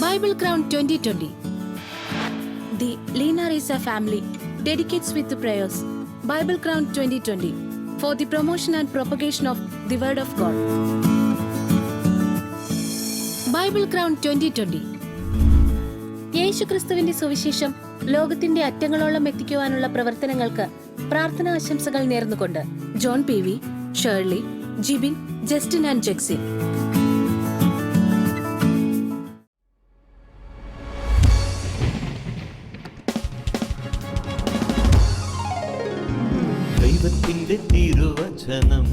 Bible Crown 2020. The Lena Risa family dedicates with the prayers Bible Crown 2020 for the promotion and propagation of the Word of God. Bible Crown 2020. യേശുക്രിസ്തുവിന്റെ സുവിശേഷം ലോകത്തിന്റെ അറ്റങ്ങളോളം എത്തിക്കുവാനുള്ള പ്രവർത്തനങ്ങൾക്ക് പ്രാർത്ഥനാ ആശംസകൾ നേർന്നുകൊണ്ട് John P V, Shirley, Jibin, Justin and Jexin. ദൈവത്തിന്റെ തിരുവചനം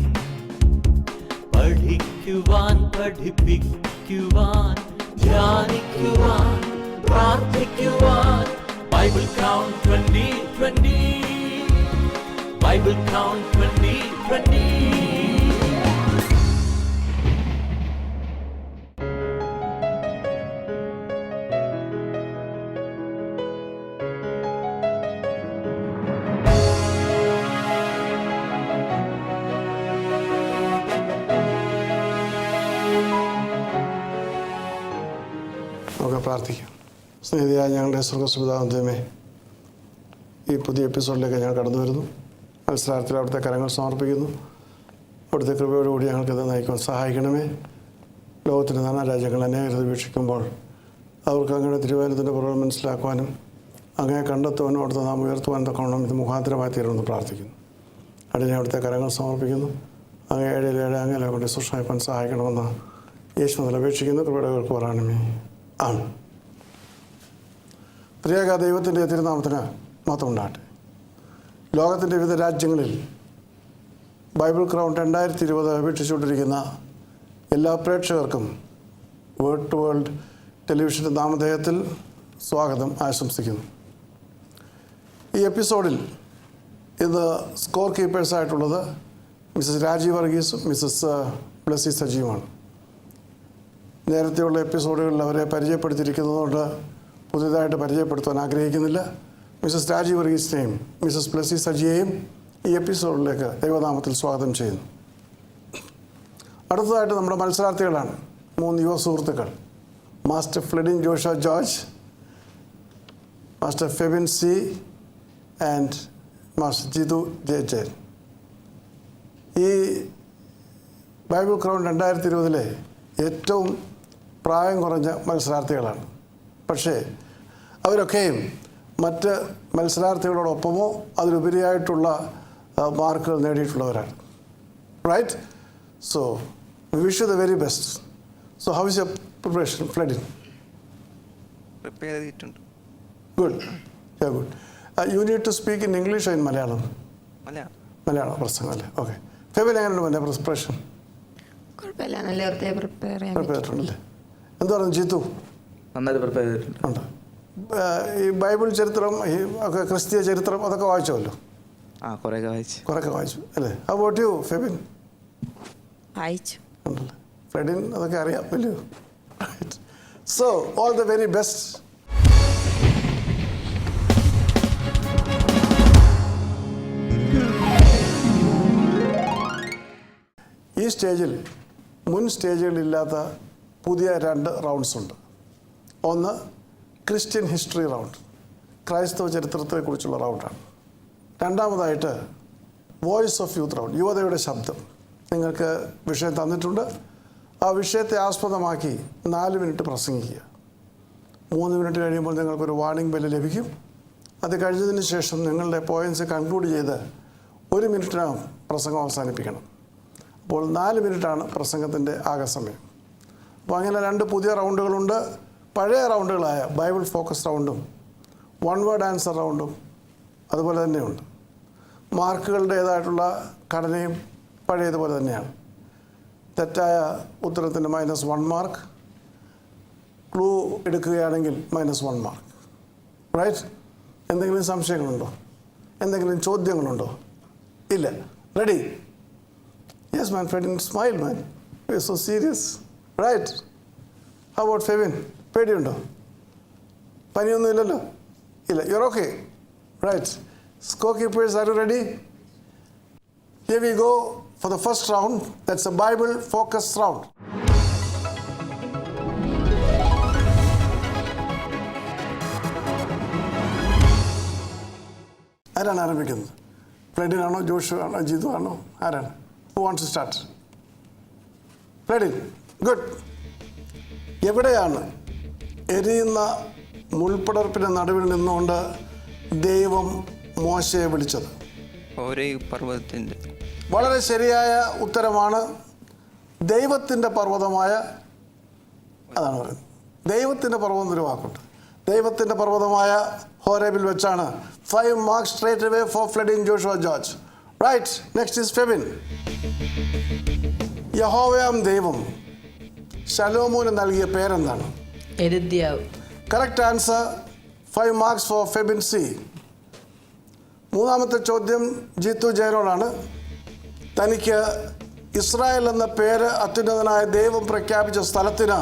പഠിക്കുവാൻ, പഠിപ്പിക്കുവാൻ, ധ്യാനിക്കുവാൻ, പ്രാർത്ഥിക്കുവാൻ ബൈബിൾ ക്രൗൺ 2020. Bible Crown 2020. നമുക്ക് പ്രാർത്ഥിക്കാം. സ്നേഹിതയായ ഞങ്ങളുടെ സ്വർഗ്ഗസ്വപിതാവേ, ഈ പുതിയ എപ്പിസോഡിലേക്ക് ഞങ്ങൾ കടന്നു വരുന്നു. മത്സരാർത്ഥികൾ അവിടുത്തെ കരങ്ങൾ സമർപ്പിക്കുന്നു. അവിടുത്തെ കൃപയോടുകൂടി ഞങ്ങൾക്കിത് നയിക്കുവാൻ സഹായിക്കണമേ. ലോകത്തിൻ്റെ നാനാരാജ്യങ്ങൾ അനേകരത് വീക്ഷിക്കുമ്പോൾ അവർക്ക് അങ്ങയുടെ തിരുവചനത്തിൻ്റെ പുറകെ മനസ്സിലാക്കുവാനും അങ്ങയെ കണ്ടെത്തുവാനും അവിടുത്തെ നാം ഉയർത്തുവാനും തക്കവണ്ണം ഇത് മുഖാന്തരമായി തീരുമെന്ന് പ്രാർത്ഥിക്കുന്നു. അതിനെ അവിടുത്തെ കരങ്ങൾ സമർപ്പിക്കുന്നു. അങ്ങേ ഏഴയിലേഴ് അങ്ങേലെ കൊണ്ട് സൂക്ഷ്മമാക്കാൻ സഹായിക്കണമെന്ന് യേശുവിൽ അപേക്ഷിക്കുന്നു. കൃപയുടെ പറയണമേ. ആണ്. പ്രിയക ദൈവത്തിൻ്റെ തിരുനാമത്തിന് മഹത്വം ഉണ്ടാകട്ടെ. ലോകത്തിൻ്റെ വിവിധ രാജ്യങ്ങളിൽ ബൈബിൾ ക്രൗൺ 2020 വീക്ഷിച്ചുകൊണ്ടിരിക്കുന്ന എല്ലാ പ്രേക്ഷകർക്കും വേർഡ് ടു വേൾഡ് ടെലിവിഷൻ്റെ നാമധേയത്തിൽ സ്വാഗതം ആശംസിക്കുന്നു. ഈ എപ്പിസോഡിൽ ഇന്ന് സ്കോർ കീപ്പേഴ്സായിട്ടുള്ളത് മിസ്സസ് രാജീവ് വർഗീസും മിസ്സസ് ബ്ലസ്സി സജീവുമാണ്. നേരത്തെയുള്ള എപ്പിസോഡുകളിൽ അവരെ പരിചയപ്പെടുത്തിയിരിക്കുന്നതുകൊണ്ട് പുതിയതായിട്ട് പരിചയപ്പെടുത്താൻ ആഗ്രഹിക്കുന്നില്ല. മിസ്സസ് രാജീവ് വർഗീസിനെയും മിസ്സസ് ബ്ലസ്സി സജിയെയും ഈ എപ്പിസോഡിലേക്ക് ദൈവനാമത്തിൽ സ്വാഗതം ചെയ്യുന്നു. അടുത്തതായിട്ട് നമ്മുടെ മത്സരാർത്ഥികളാണ് 3 യുവ സുഹൃത്തുക്കൾ. Master Fledin Joshua George, master Febin C and master Jithu J Jayan. ഈ ബൈബിൾ ക്രൗൺ 2020 ഏറ്റവും പ്രായം കുറഞ്ഞ മത്സരാർത്ഥികളാണ്. പക്ഷേ അവരൊക്കെയും മറ്റ് മത്സരാർത്ഥികളോടൊപ്പമോ അതിലുപരിയായിട്ടുള്ള മാർക്കുകൾ നേടിയിട്ടുള്ളവരാണ്. Right? So we wish you the very best. So how is your preparation, Fledin? Prepare ചെയ്തിട്ടുണ്ട്. Good, good. You need to speak in English in Malayalam? Malayalam പ്രസംഗം അല്ലേ? ഓക്കെ. ഫെബിൻ, എങ്ങനെയുണ്ട് എൻ്റെ പ്രിപ്പറേഷൻ? കുഴപ്പമില്ല, നല്ല പ്രിപ്പയർ ചെയ്തിട്ടുണ്ടല്ലേ? എന്താ പറയുക ജിത്തു? നന്നായിട്ട് പ്രിപ്പയർ ചെയ്തിട്ടുണ്ട്. ഉണ്ട്. ഈ ബൈബിൾ ചരിത്രം, ഈ ഒക്കെ ക്രിസ്തീയ ചരിത്രം അതൊക്കെ വായിച്ചോല്ലോ? കുറേയൊക്കെ വായിച്ചു അല്ലേ? About you Febin? വായിച്ചു. ഉണ്ടല്ലേ? ഫ്ലെഡിൻ അതൊക്കെ അറിയാം അല്ലയോ? So all the very best. ഈ സ്റ്റേജിൽ മുൻ സ്റ്റേജുകളില്ലാത്ത പുതിയ 2 റൗണ്ട്സ് ഉണ്ട്. ഒന്ന് ക്രിസ്ത്യൻ ഹിസ്റ്ററി റൗണ്ട്, ക്രൈസ്തവ ചരിത്രത്തെക്കുറിച്ചുള്ള റൗണ്ടാണ്. രണ്ടാമതായിട്ട് വോയിസ് ഓഫ് യൂത്ത് റൗണ്ട്, യുവതയുടെ ശബ്ദം. നിങ്ങൾക്ക് വിഷയം തന്നിട്ടുണ്ട്. ആ വിഷയത്തെ ആസ്പദമാക്കി 4 മിനിറ്റ് പ്രസംഗിക്കുക. 3 മിനിറ്റ് കഴിയുമ്പോൾ നിങ്ങൾക്കൊരു വാർണിംഗ് ബെല്ല് ലഭിക്കും. അത് കഴിഞ്ഞതിന് ശേഷം നിങ്ങളുടെ പോയിൻറ്റ്സ് കൺക്ലൂഡ് ചെയ്ത് 1 മിനിറ്റിനകം പ്രസംഗം അവസാനിപ്പിക്കണം. അപ്പോൾ 4 മിനിറ്റാണ് പ്രസംഗത്തിൻ്റെ ആകെ സമയം. അപ്പോൾ അങ്ങനെ 2 പുതിയ റൗണ്ടുകളുണ്ട്. പഴയ റൗണ്ടുകളായ ബൈബിൾ ഫോക്കസ് റൗണ്ടും 1 വേർഡ് ആൻസർ റൗണ്ടും അതുപോലെ തന്നെയുണ്ട്. മാർക്കുകളുടേതായിട്ടുള്ള ഘടനയും പഴയതുപോലെ തന്നെയാണ്. തെറ്റായ ഉത്തരത്തിന് -1 മാർക്ക്, ക്ലൂ എടുക്കുകയാണെങ്കിൽ -1 മാർക്ക്. റൈറ്റ്? എന്തെങ്കിലും സംശയങ്ങളുണ്ടോ? എന്തെങ്കിലും ചോദ്യങ്ങളുണ്ടോ? ഇല്ല. Ready? Yes, man, Fredin, smile, man. We're so serious. Right? How about Fevin? പേടിയുണ്ടോ? പനിയൊന്നും ഇല്ലല്ലോ? ഇല്ല. You're okay? Right. Score keepers, are you ready? Here we go for the first round. That's a Bible focus round. ആരാണ് ആരംഭിക്കുന്നത്? ഫ്ലെഡിനാണോ, ജോഷു ആണോ, ജിതു ആണോ, ആരാണ്? Who wants to start? Fledin, good. എവിടെയാണ് എരിയുന്ന മുൾപ്പടർപ്പിൻ്റെ നടുവിൽ നിന്നുകൊണ്ട് ദൈവം മോശയെ വിളിച്ചത്? ഹോരേബ് പർവ്വതത്തിൻ്റെ. വളരെ ശരിയായ ഉത്തരമാണ്. ദൈവത്തിൻ്റെ പർവ്വതമായ, അതാണ് പറയുന്നത്, ദൈവത്തിൻ്റെ പർവ്വതം എന്നൊരു വാക്കുണ്ട്. ദൈവത്തിൻ്റെ പർവ്വതമായ ഹോരേബിൽ വെച്ചാണ്. 5 marks straight away for Fledin Joshua George. Right, next is Febin. യഹോവയാം ദൈവം ശലോമോന് നൽകിയ പേരെന്താണ്? എരുദ്യാവ്. Correct answer. 5 marks for Febin C. മൂന്നാമത്തെ ചോദ്യം ജിത്തു ജയനോടാണ്. തനിക്ക് ഇസ്രായേൽ എന്ന പേര് അത്യുന്നതനായ ദൈവം പ്രഖ്യാപിച്ച സ്ഥലത്തിന്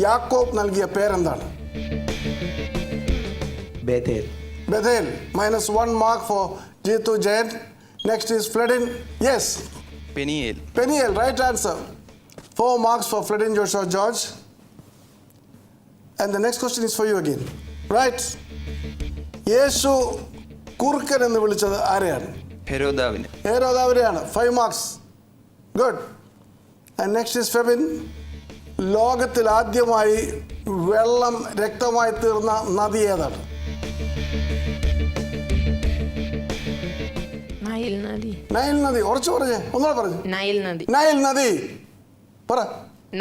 യാക്കോബ് നൽകിയ പേരെന്താണ്? Bethel. Bethel. -1 mark for Jithu Jayan. Next is Fledin. Yes, Peniel. Peniel, right answer. 4 marks for Fledin Joshua George. And the next question is for you again. Right. യേശു കുറുക്കൻ എന്ന് വിളിച്ചത് ആരെയാണ്? ഹെരോദാവിനെ. ഹെരോദാവിനെയാണ്. 5 marks. Good. And next is Febin. ലോകത്തിൽ ആദ്യമായി വെള്ളം രക്തമായി തീർന്ന നദി ഏതാണ്? നൈൽ നദി. നൈൽ നദി. ഉറച്ചു പറഞ്ഞേ, ഒന്നുകൂടെ പറഞ്ഞു. നൈൽ നദി. നൈൽ നദി. പറ.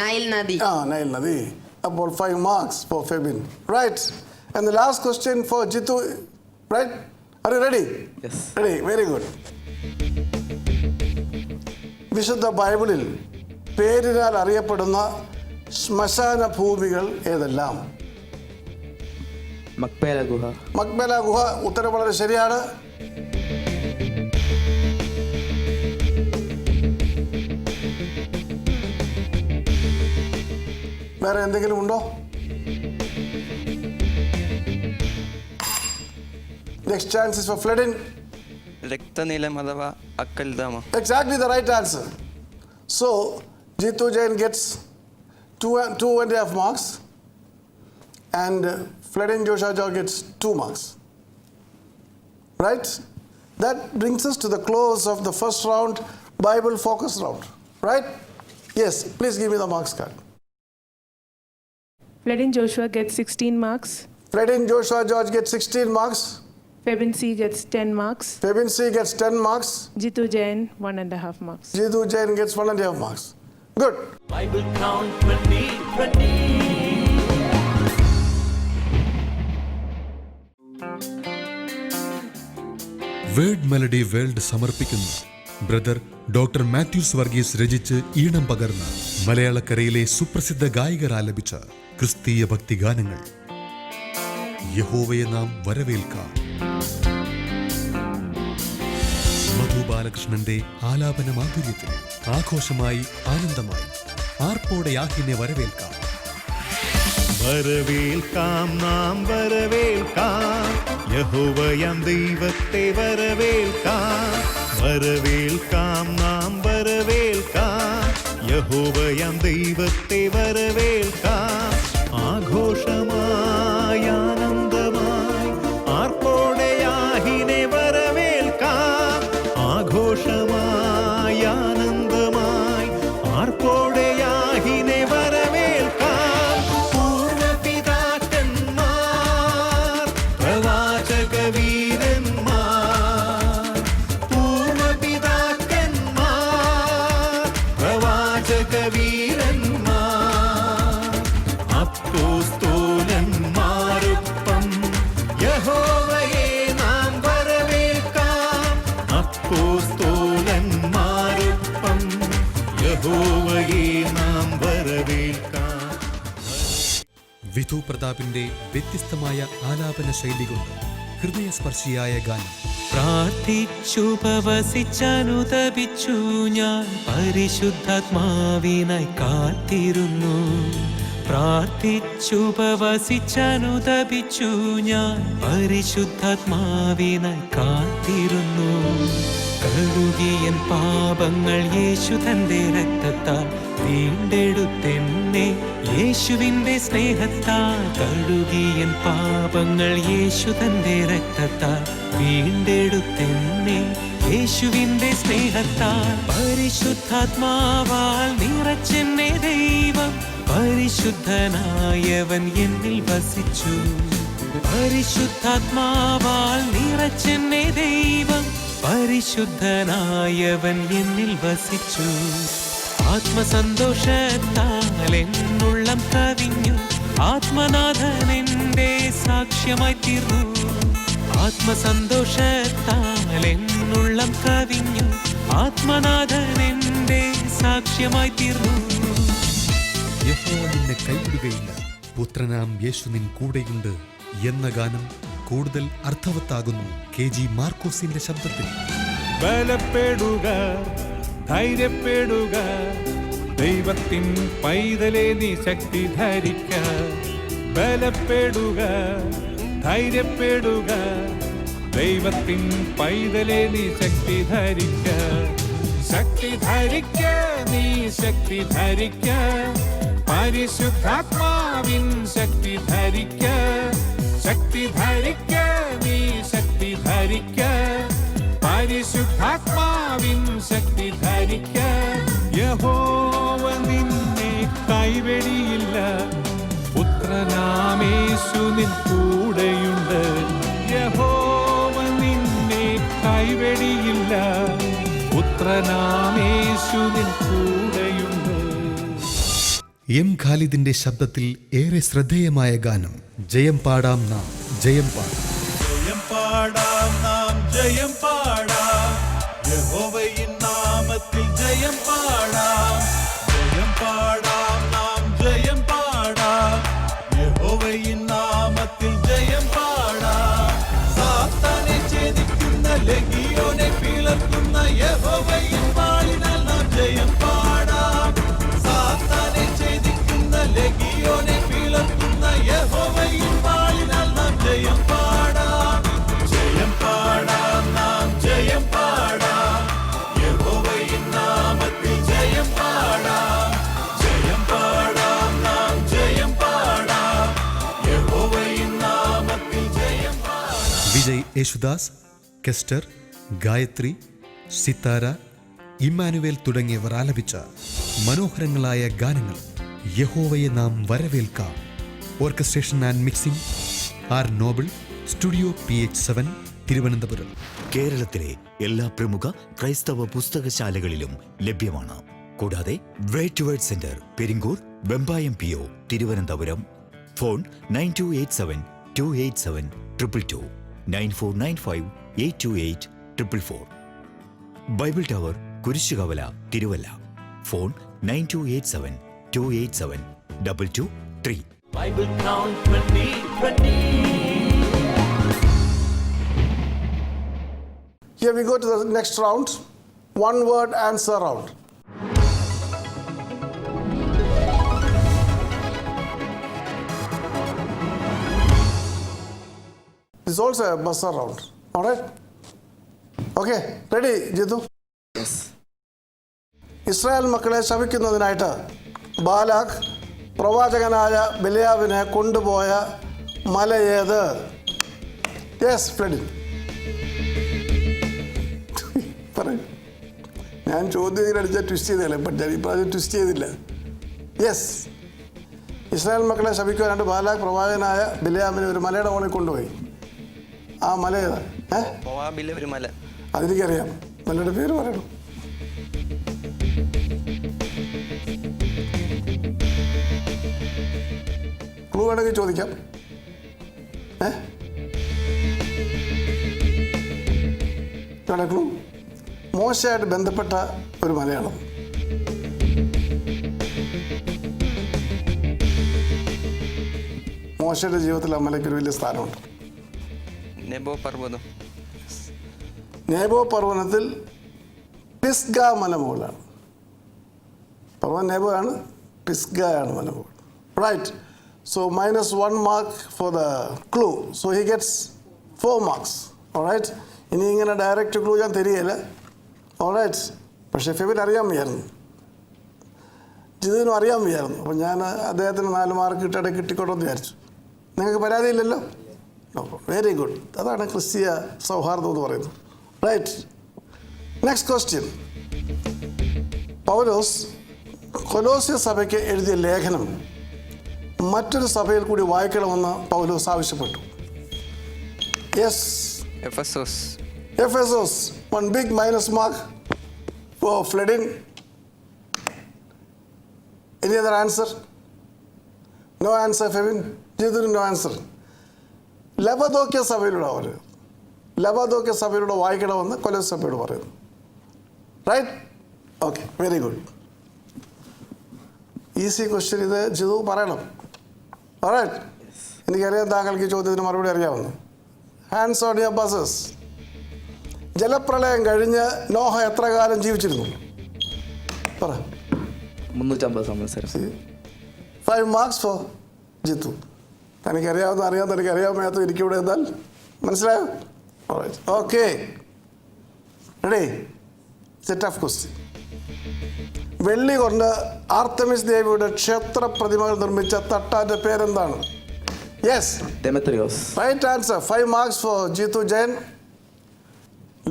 നൈൽ നദി. നൈൽ നദി. അപ്പോൾ 5 marks for Febin. Right. And the last question for Jitu. Right? Are you ready? Yes. Ready. Very good. വിശുദ്ധ ബൈബിളിൽ പേരിനാൽ അറിയപ്പെടുന്ന ശ്മശാന ഭൂമികൾ ഏതെല്ലാം? മക്പേല ഗുഹ. മക്ബല ഗുഹ. ഉത്തരം വളരെ ശരിയാണ്. വേറെ എന്തെങ്കിലും ഉണ്ടോ? Next chance is for Fledin. രക്തനിലം അഥവാ അക്കൽദാമ. Exactly the right answer. So, Jitu Jain gets 2.5 marks and Fledin Joshua George gets 2 marks. Right? That brings us to the close of the first round, Bible focus round. Right? Yes, please give me the marks card. Fledin Joshua gets 16 marks. Fledin Joshua George gets 16 marks. Febin C gets 10 marks. Febin C gets 10 marks. Jitu Jain 1.5 marks. Jitu Jain gets 1.5 marks. Good. Bible Count 2020. Word melody world സമർപ്പിക്കുന്നു brother doctor Mathews Varghese രചിച്ച് ഈണം പകർന്ന മലയാളക്കരയിലെ സുപ്രസിദ്ധ ഗായകർ ആലപിച്ച ക്രിസ്തീയ ഭക്തിഗാനങ്ങൾ. യഹോവയെ നാം വരവേൽക്കാം. മധു ബാലകൃഷ്ണന്റെ ആലാപന മാധുര്യത്തിൽ ആഘോഷമായി ആനന്ദമായി ആർപ്പോടെ യാഹിനെ വരവേൽക്കാം. വരവേൽക്കാം നാം വരവേൽക്കാം യഹോവയാം ദൈവത്തെ വരവേൽക്കാം. വരവേൽക്കാം നാം വരവേൽക്കാം യഹോവയാം ദൈവത്തെ വരവേൽക്കാം. ആഘോഷമായി ആനന്ദമായി ആർപ്പോടെ യാഹിനെ വരവേൽക്കാം. ആഘോഷമായി ആനന്ദമായി ആർപ്പോടെ യാഹിനെ വരവേൽക്കാം. പൂർവപിതാക്കന്മാർ പ്രവാചകവീരന്മാർ പൂർവപിതാക്കന്മാർ പ്രവാചകവീരന്മാർ അപ്പോസ്തലന്മാരൊപ്പം യഹോവയെ നാം വരവേൽക്കാം. അപ്പോസ്തലന്മാരൊപ്പം യഹോവയെ നാം വരവേൽക്കാം. വിധു പ്രതാപിന്റെ വ്യത്യസ്തമായ ആലാപന ശൈലി കൊണ്ട് ഹൃദയസ്പർശിയായ ഗാനം. പ്രാർത്ഥിച്ചുപവസിച്ചനുതപിച്ചു ഞാൻ പരിശുദ്ധാത്മാവിനായി കാത്തിരുന്നു. പ്രാർത്ഥിച്ചുപവസിച്ചനുതപിച്ചു ഞാൻ പരിശുദ്ധാത്മാവിനായി കാത്തിരുന്നു. കഴുകിയൻ പാപങ്ങൾ യേശു തന്റെ രക്തത്താൽ വീണ്ടെടുത്തെന്നെ യേശുവിന്റെ സ്നേഹത്താൽ കഴുകിയൻ പാപങ്ങൾ യേശു തന്റെ രക്തത്താൽ വീണ്ടെടുത്തെന്നെ യേശുവിന്റെ സ്നേഹത്താൽ പരിശുദ്ധാത്മാവാൽ നിറച്ചെന്നെ ദൈവം പരിശുദ്ധനായവൻ എന്നിൽ വസിച്ചു പരിശുദ്ധാത്മാവാൽ നിറച്ചെന്നെ ദൈവം പരിശുദ്ധനായവൻ എന്നിൽ വസിച്ചു ആത്മസന്തോഷത്താൽ എന്നുള്ളം കവിഞ്ഞു ആത്മനാഥൻ എന്റെ സാക്ഷ്യമായി തീർന്നു ആത്മസന്തോഷത്താൽ എന്നുള്ളം കവിഞ്ഞു ആത്മനാഥൻ എന്റെ സാക്ഷ്യമായി തീർന്നു യഹോവ നിന്നെ കൈവിടുകയില്ല, പുത്രനാം യേശു നിൻ കൂടെയുണ്ട് എന്ന ഗാനം കൂടുതൽ അർത്ഥവത്താകുന്നു KG മാർക്കോസിന്റെ ശബ്ദത്തിൽ. ബലപ്പെടുക, ധൈര്യപ്പെടുക, ദൈവത്തിൻ പൈതലേ നീ ശക്തി ധരിക്ക. ബലപ്പെടുക, ധൈര്യപ്പെടുക, ദൈവത്തിൻ പൈതലേ നീ ശക്തി ധരിക്ക. ശക്തി ധരിക്ക, നീ ശക്തി ധരിക്ക, പരിശുദ്ധാത്മാവിൻ ശക്തി ധരിക്ക. ശക്തി ധരിക്ക, നീ ശക്തി ധരിക്ക, പരിശുദ്ധാത്മാവിൻ ശക്തി ധരിക്ക. യഹോവ നിന്നെ കൈവെടിയില്ല, പുത്രനാമേശു നിൻ കൂടെയുണ്ട്. യഹോവ നിന്നെ കൈവെടിയില്ല, പുത്രനാമേശു നിൻ കൂടെയുണ്ട്. M. ഖാലിദിന്റെ ശബ്ദത്തിൽ ഏറെ ശ്രദ്ധേയമായ ഗാനം ജയം പാടാം നാം ജയം പാടാം. ജയം പാടാം നാം ജയം പാടാം, യഹോവയിൻ നാമത്തിൽ ജയം പാടാം. ജയം പാടാം നാം ജയം പാടാം, യഹോവയിൻ നാമത്തിൽ ജയം പാടാം. സാത്താനെ ഛേദിക്കുന്ന ലഗിയോനെ പിളർക്കുന്ന യഹോവയിൻ വാളിനാൽ നാം ജയം പാടാം. സാത്താനെ ഛേദിക്കുന്ന ലഗിയോനെ പിളർക്കുന്ന യഹോവയിൻ വാളിനാൽ നാം ജയം പാടാം. ജയം പാടാം നാം ജയം പാടാം, യഹോവയിൻ നാമത്തിൽ ജയം പാടാം. ജയം പാടാം നാം ജയം പാടാം, യഹോവയിൻ നാമത്തിൽ ജയം പാടാം. വിജയ് യേശുദാസ്, കെസ്റ്റർ, ഗായത്രി, സിത്താര, ഇമ്മാനുവേൽ തുടങ്ങിയവർ ആലപിച്ച മനോഹരങ്ങളായ ഗാനങ്ങൾ യഹോവയെ നാം വരവേൽക്കാം. Orchestration and mixing R Noble, studio PH7, Thiruvananthapuram. കേരളത്തിലെ എല്ലാ പ്രമുഖ ക്രൈസ്തവ പുസ്തകശാലകളിലും ലഭ്യമാണ്. കൂടാതെ word word centre Peringoor, Vembayam PO, Thiruvananthapuram. Phone 9287-287-222, 9495-828-444. Bible tower, Kurisukavala, Thiruvalla. Phone 9287-287-223. Bible Crown 2020. Here we go to the next round, one word answer round. This is also a buzzer round. All right? Okay, ready, Jitu? Yes. Israel മക്കളെ ശപിക്കുന്നതിനായിട്ട് Balak പ്രവാചകനായ ബിലയാമിനെ കൊണ്ടുപോയ മല ഏത്? Yes, ഫ്ലെഡിൻ പറയൂ. ഞാൻ ചോദ്യം ഇങ്ങനെ അടിച്ചാൽ ട്വിസ്റ്റ് ചെയ്തല്ലേ, ബട്ട് ഞാൻ ഇപ്രാവശ്യം ട്വിസ്റ്റ് ചെയ്തില്ല. യെസ്, ഇസ്രായേൽ മക്കളെ ശപിക്കുവാനായിട്ട് ബാലാഖ് പ്രവാചകനായ ബിലയാമിനെ ഒരു മലയുടെ മുകളിൽ കൊണ്ടുപോയി. ആ മല ഏതാ? മോവാബിലെ ഒരു മല. അതെനിക്കറിയാം, മലയുടെ പേര് പറയണം. ക്ലൂ വേണമെങ്കിൽ ചോദിക്കാം. ക്ലൂ മോശമായിട്ട് ബന്ധപ്പെട്ട ഒരു മലയാളം. മോശയുടെ ജീവിതത്തിൽ ആ മലയ്ക്ക് ഒരു വലിയ സ്ഥാനമുണ്ട്. നെബോ പർവ്വതം. നേബോ പർവ്വതത്തിൽ പിസ്ഗ മല മുകളാണ്. പർവ്വതം നേബോ ആണ്, പിസ്ഗ ആണ് മല മുകൾ. Right. So -1 mark for the clue. So he gets 4 marks. All right. ഇനി ഇങ്ങനെ ഡയറക്റ്റ് ക്ലൂ ഞാൻ തരികയില്ല. ഓൾറൈറ്റ്. പക്ഷേ ഫെബിൻ അറിയാൻ വയ്യായിരുന്നു, ജിതിനും അറിയാൻ വയ്യായിരുന്നു. അപ്പം ഞാൻ അദ്ദേഹത്തിന് 4 മാർക്ക് കിട്ടിക്കോട്ടെ എന്ന് വിചാരിച്ചു. നിങ്ങൾക്ക് പരാതിയില്ലല്ലോ? Very good. അതാണ് ക്രിസ്തീയ സൗഹാർദ്ദം എന്ന് പറയുന്നത്. റൈറ്റ്. Next question. പൗലോസ് കൊലോസ്യ സഭയ്ക്ക് എഴുതിയ ലേഖനം മറ്റൊരു സഭയിൽ കൂടി വായിക്കണമെന്ന് പൗലോസ് ആവശ്യപ്പെട്ടു. യെസ്, എഫസോസ്. എഫെസോസ്. 1 big minus mark for Fledin. Any other answer? No answer, Fevin. Jidun, no answer. ലബദോക്യ സഭയിലൂടെ വായിക്കണമെന്ന് കൊലോസ്യ സഭയോട് പറയുന്നു. Right? Okay, very good. Easy question ഇത്. ജിതു പറയണം. റൈറ്റ്. എനിക്കറിയാം താങ്കൾക്ക് ഈ ചോദ്യത്തിന് മറുപടി അറിയാവുന്നു. Hands on your buzzers. ജലപ്രളയം കഴിഞ്ഞ് നോഹ എത്ര കാലം ജീവിച്ചിരുന്നു? പറ. 350 സംവത്സരം. 5 marks ഫോർ ജിത്തു. തനിക്കറിയാവുന്ന തനിക്കറിയാൻ എനിക്കിവിടെ എന്നാൽ മനസ്സിലായോ? Okay, ready? It's a tough question. വെള്ളി കൊണ്ട് ആർത്തമിസ് ദേവിയുടെ ക്ഷേത്ര പ്രതിമകൾ നിർമ്മിച്ച തട്ടാൻ്റെ പേരെന്താണ്? യെസ്, ഡെമത്രിയോസ്. Right answer. 5 marks for Jithu Jayan.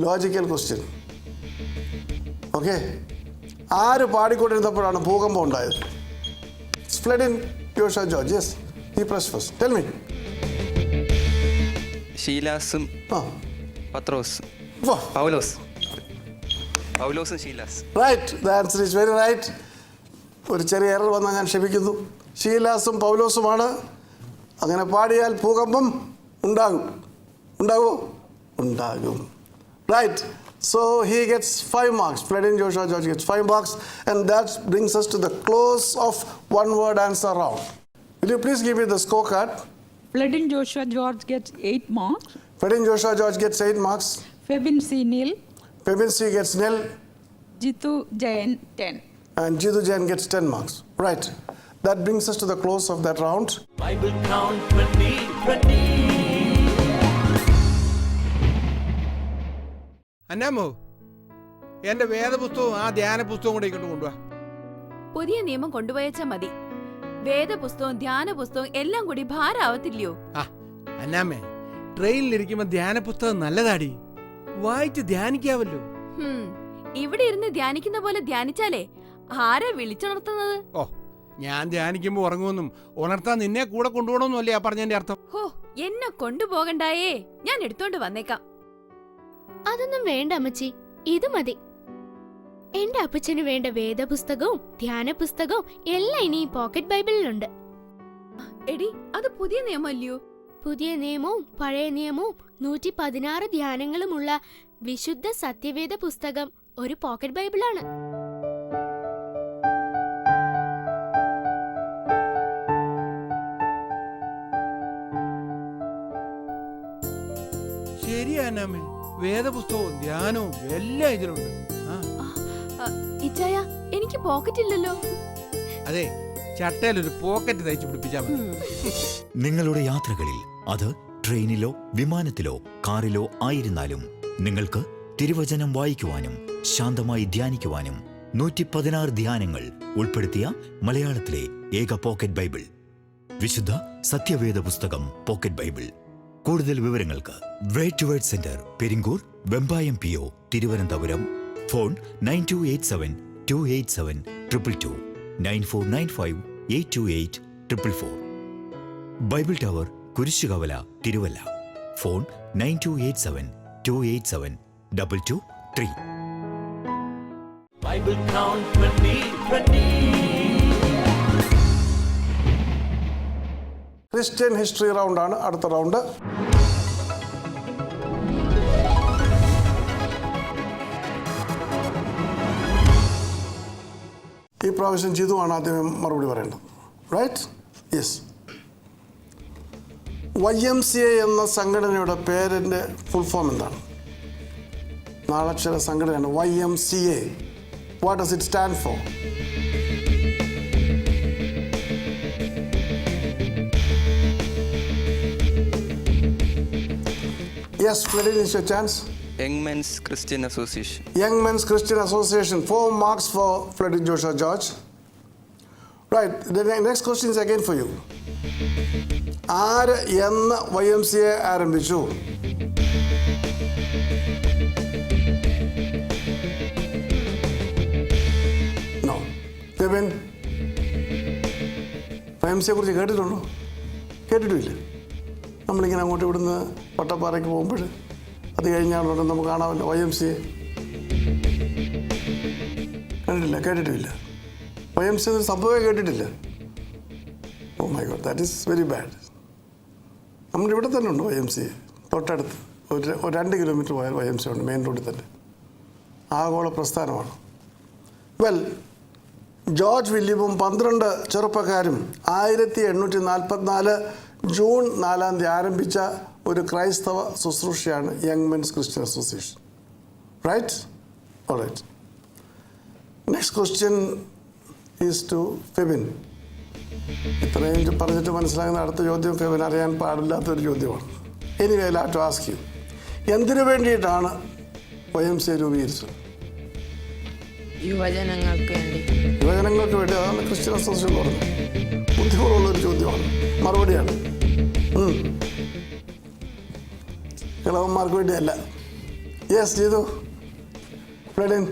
Logical question. Okay. ആര് പാടിക്കൊണ്ടിരുന്നപ്പോഴാണ് ഭൂകമ്പം ഉണ്ടായത്? Fledin Joshua George. Yes, he pressed first. Tell me. ഷീലാസും പത്രോസ്. പൗലോസും ഷീലാസ്. Right. The answer is very right. ഒരു ചെറിയ എറർ വന്നാൽ ഞാൻ ക്ഷമിക്കുന്നു. ഷീലാസും പൗലോസുമാണ്. അങ്ങനെ പാടിയാൽ ഭൂകമ്പം ഉണ്ടാകുമോ? ഉണ്ടാകും. Right. So he gets 5 marks. Fledin Joshua George gets 5 marks. And that brings us to the close of one word answer round. Will you please give me the scorecard? Fledin Joshua George gets 8 marks. Fledin Joshua George gets 8 marks. Febin C. nil. Febin C gets nil. Jitu Jain 10. And Jitu Jain gets 10 marks. Right. That brings us to the close of that round. Bible Count 2020. അന്നാമോ, എന്റെ വേദപുസ്തകവും ആ ധ്യാന പുസ്തകവും കൂടെ ഇങ്ങോട്ട് കൊണ്ടുവാ. പുതിയ നിയമം കൊണ്ടുപോയച്ചാ മതി. വേദപുസ്തകവും ധ്യാന പുസ്തകവും എല്ലാം കൂടി ഭാരാവത്തില്ലയോ? അന്നാമേ, ട്രെയിനിലിരിക്കുമ്പോ ധ്യാന പുസ്തകം നല്ലതാടി, വായിച്ച് ധ്യാനിക്കാവല്ലോ. ഇവിടെ ഇരുന്ന് ധ്യാനിക്കുന്ന പോലെ ധ്യാനിച്ചാലേ ആരെ വിളിച്ചുണർത്തുന്നത്? ഓ, ഞാൻ ധ്യാനിക്കുമ്പോ ഉറങ്ങുമെന്നും ഉണർത്താൻ നിന്നെ കൂടെ കൊണ്ടുപോകണമെന്നും അല്ലേ ആ പറഞ്ഞതിന്റെ അർത്ഥം? ഹോ, എന്നെ കൊണ്ടുപോകണ്ടായേ, ഞാൻ എടുത്തോണ്ട് വന്നേക്കാം. അതൊന്നും വേണ്ട അമ്മച്ചി, ഇത് മതി. എന്റെ അപ്പച്ചന് വേണ്ട വേദപുസ്തകവും ധ്യാന പുസ്തകവും എല്ലാം ഇനി പോക്കറ്റ് ബൈബിളിലുണ്ട്. എടി, അത് പുതിയ നിയമമല്ലയോ? പുതിയ നിയമവും പഴയ നിയമവും 116 ധ്യാനങ്ങളുമുള്ള വിശുദ്ധ സത്യവേദ പുസ്തകം ഒരു പോക്കറ്റ് ബൈബിളാണ്. ശരിയാനാമേ, വേദപുസ്തകവും ധ്യാനവും എല്ലാം ഇതിലുണ്ട്. ഇച്ചായ, എനിക്ക് പോക്കറ്റ് ഇല്ലല്ലോ. അതെ, ചട്ടയിലൊരു പോക്കറ്റ് തയ്ച്ചു പിടിപ്പിച്ചാൽ മതി. നിങ്ങളുടെ യാത്രകളിൽ, അത് ട്രെയിനിലോ വിമാനത്തിലോ കാറിലോ ആയിരുന്നാലും, നിങ്ങൾക്ക് തിരുവചനം വായിക്കുവാനും ശാന്തമായി ധ്യാനിക്കുവാനും 116 ധ്യാനങ്ങൾ ഉൾപ്പെടുത്തിയ മലയാളത്തിലെ ഏക പോക്കറ്റ് ബൈബിൾ, വിശുദ്ധ സത്യവേദ പുസ്തകം പോക്കറ്റ് ബൈബിൾ. കൂടുതൽ വിവരങ്ങൾക്ക് word to word centre, Peringoor, Vembayam PO, Thiruvananthapuram. Phone 9287-287-222, 9495-828-444. Bible tower, Kurisukavala, Thiruvalla. Phone 9287-287-223. Bible Count 2020. Christian history റൗണ്ടാണ് അടുത്ത റൗണ്ട്. ഈ പ്രാവശ്യം ജിതുവാണ് ആദ്യം മറുപടി പറയേണ്ടത്. റൈറ്റ്? യെസ്. YMCA എന്ന സംഘടനയുടെ പേരിൻ്റെ ഫുൾ ഫോം എന്താണ്? 4 അക്ഷര സംഘടനയാണ് YMCA. What does it stand for? Yes, Fledin, is your chance. Young men's Christian association. Young Men's Christian Association. 4 marks for Fredin Joshua George. Right. The next question is again for you. ആര് എന്ന് YMCA ആരംഭിച്ചു? No. Kevin, YMCA കുറിച്ച് കേട്ടിട്ടുണ്ടോ? കേട്ടിട്ടില്ല. നമ്മളിങ്ങനെ അങ്ങോട്ട് ഇവിടുന്ന് വട്ടപ്പാറയ്ക്ക് പോകുമ്പോൾ അത് കഴിഞ്ഞാൽ നമുക്ക് കാണാമല്ലോ YMCA. കണ്ടിട്ടില്ല, കേട്ടിട്ടില്ല. YMCA ഒരു സംഭവമേ കേട്ടിട്ടില്ല. Oh my god, that is very bad. നമ്മുടെ ഇവിടെ തന്നെ ഉണ്ട് YMCA, തൊട്ടടുത്ത് ഒരു 2 കിലോമീറ്റർ പോയാൽ YMCA ഉണ്ട്, മെയിൻ റോഡിൽ തന്നെ. ആഗോള പ്രസ്ഥാനമാണ്. വെൽ, ജോർജ് വില്യമും 12 ചെറുപ്പക്കാരും 1844 ജൂൺ 4 ആരംഭിച്ച ഒരു ക്രൈസ്തവ ശുശ്രൂഷയാണ് young men's Christian association. Right? Alright. Next question is to Febin. ഇത്രയും പറഞ്ഞിട്ട് മനസ്സിലാകുന്ന അടുത്ത ചോദ്യം ഫെബിൻ അറിയാൻ പാടില്ലാത്തൊരു ചോദ്യമാണ്. Anyway I have to ask you, എന്തിനു വേണ്ടിയിട്ടാണ് YMCA രൂപീകരിച്ചത്? യുവജനങ്ങൾക്ക് വേണ്ടി. യുവജനങ്ങൾക്ക് വേണ്ടി. അതാണ് ക്രിസ്ത്യൻ അസോസിയേഷൻ പറഞ്ഞത്. ബുദ്ധിമുട്ടുള്ളൊരു ചോദ്യമാണ്. മറുപടിയാണ് ഇളവന്മാർക്ക് വേണ്ടിയല്ല. യെസ് ചെയ്തു Fredin.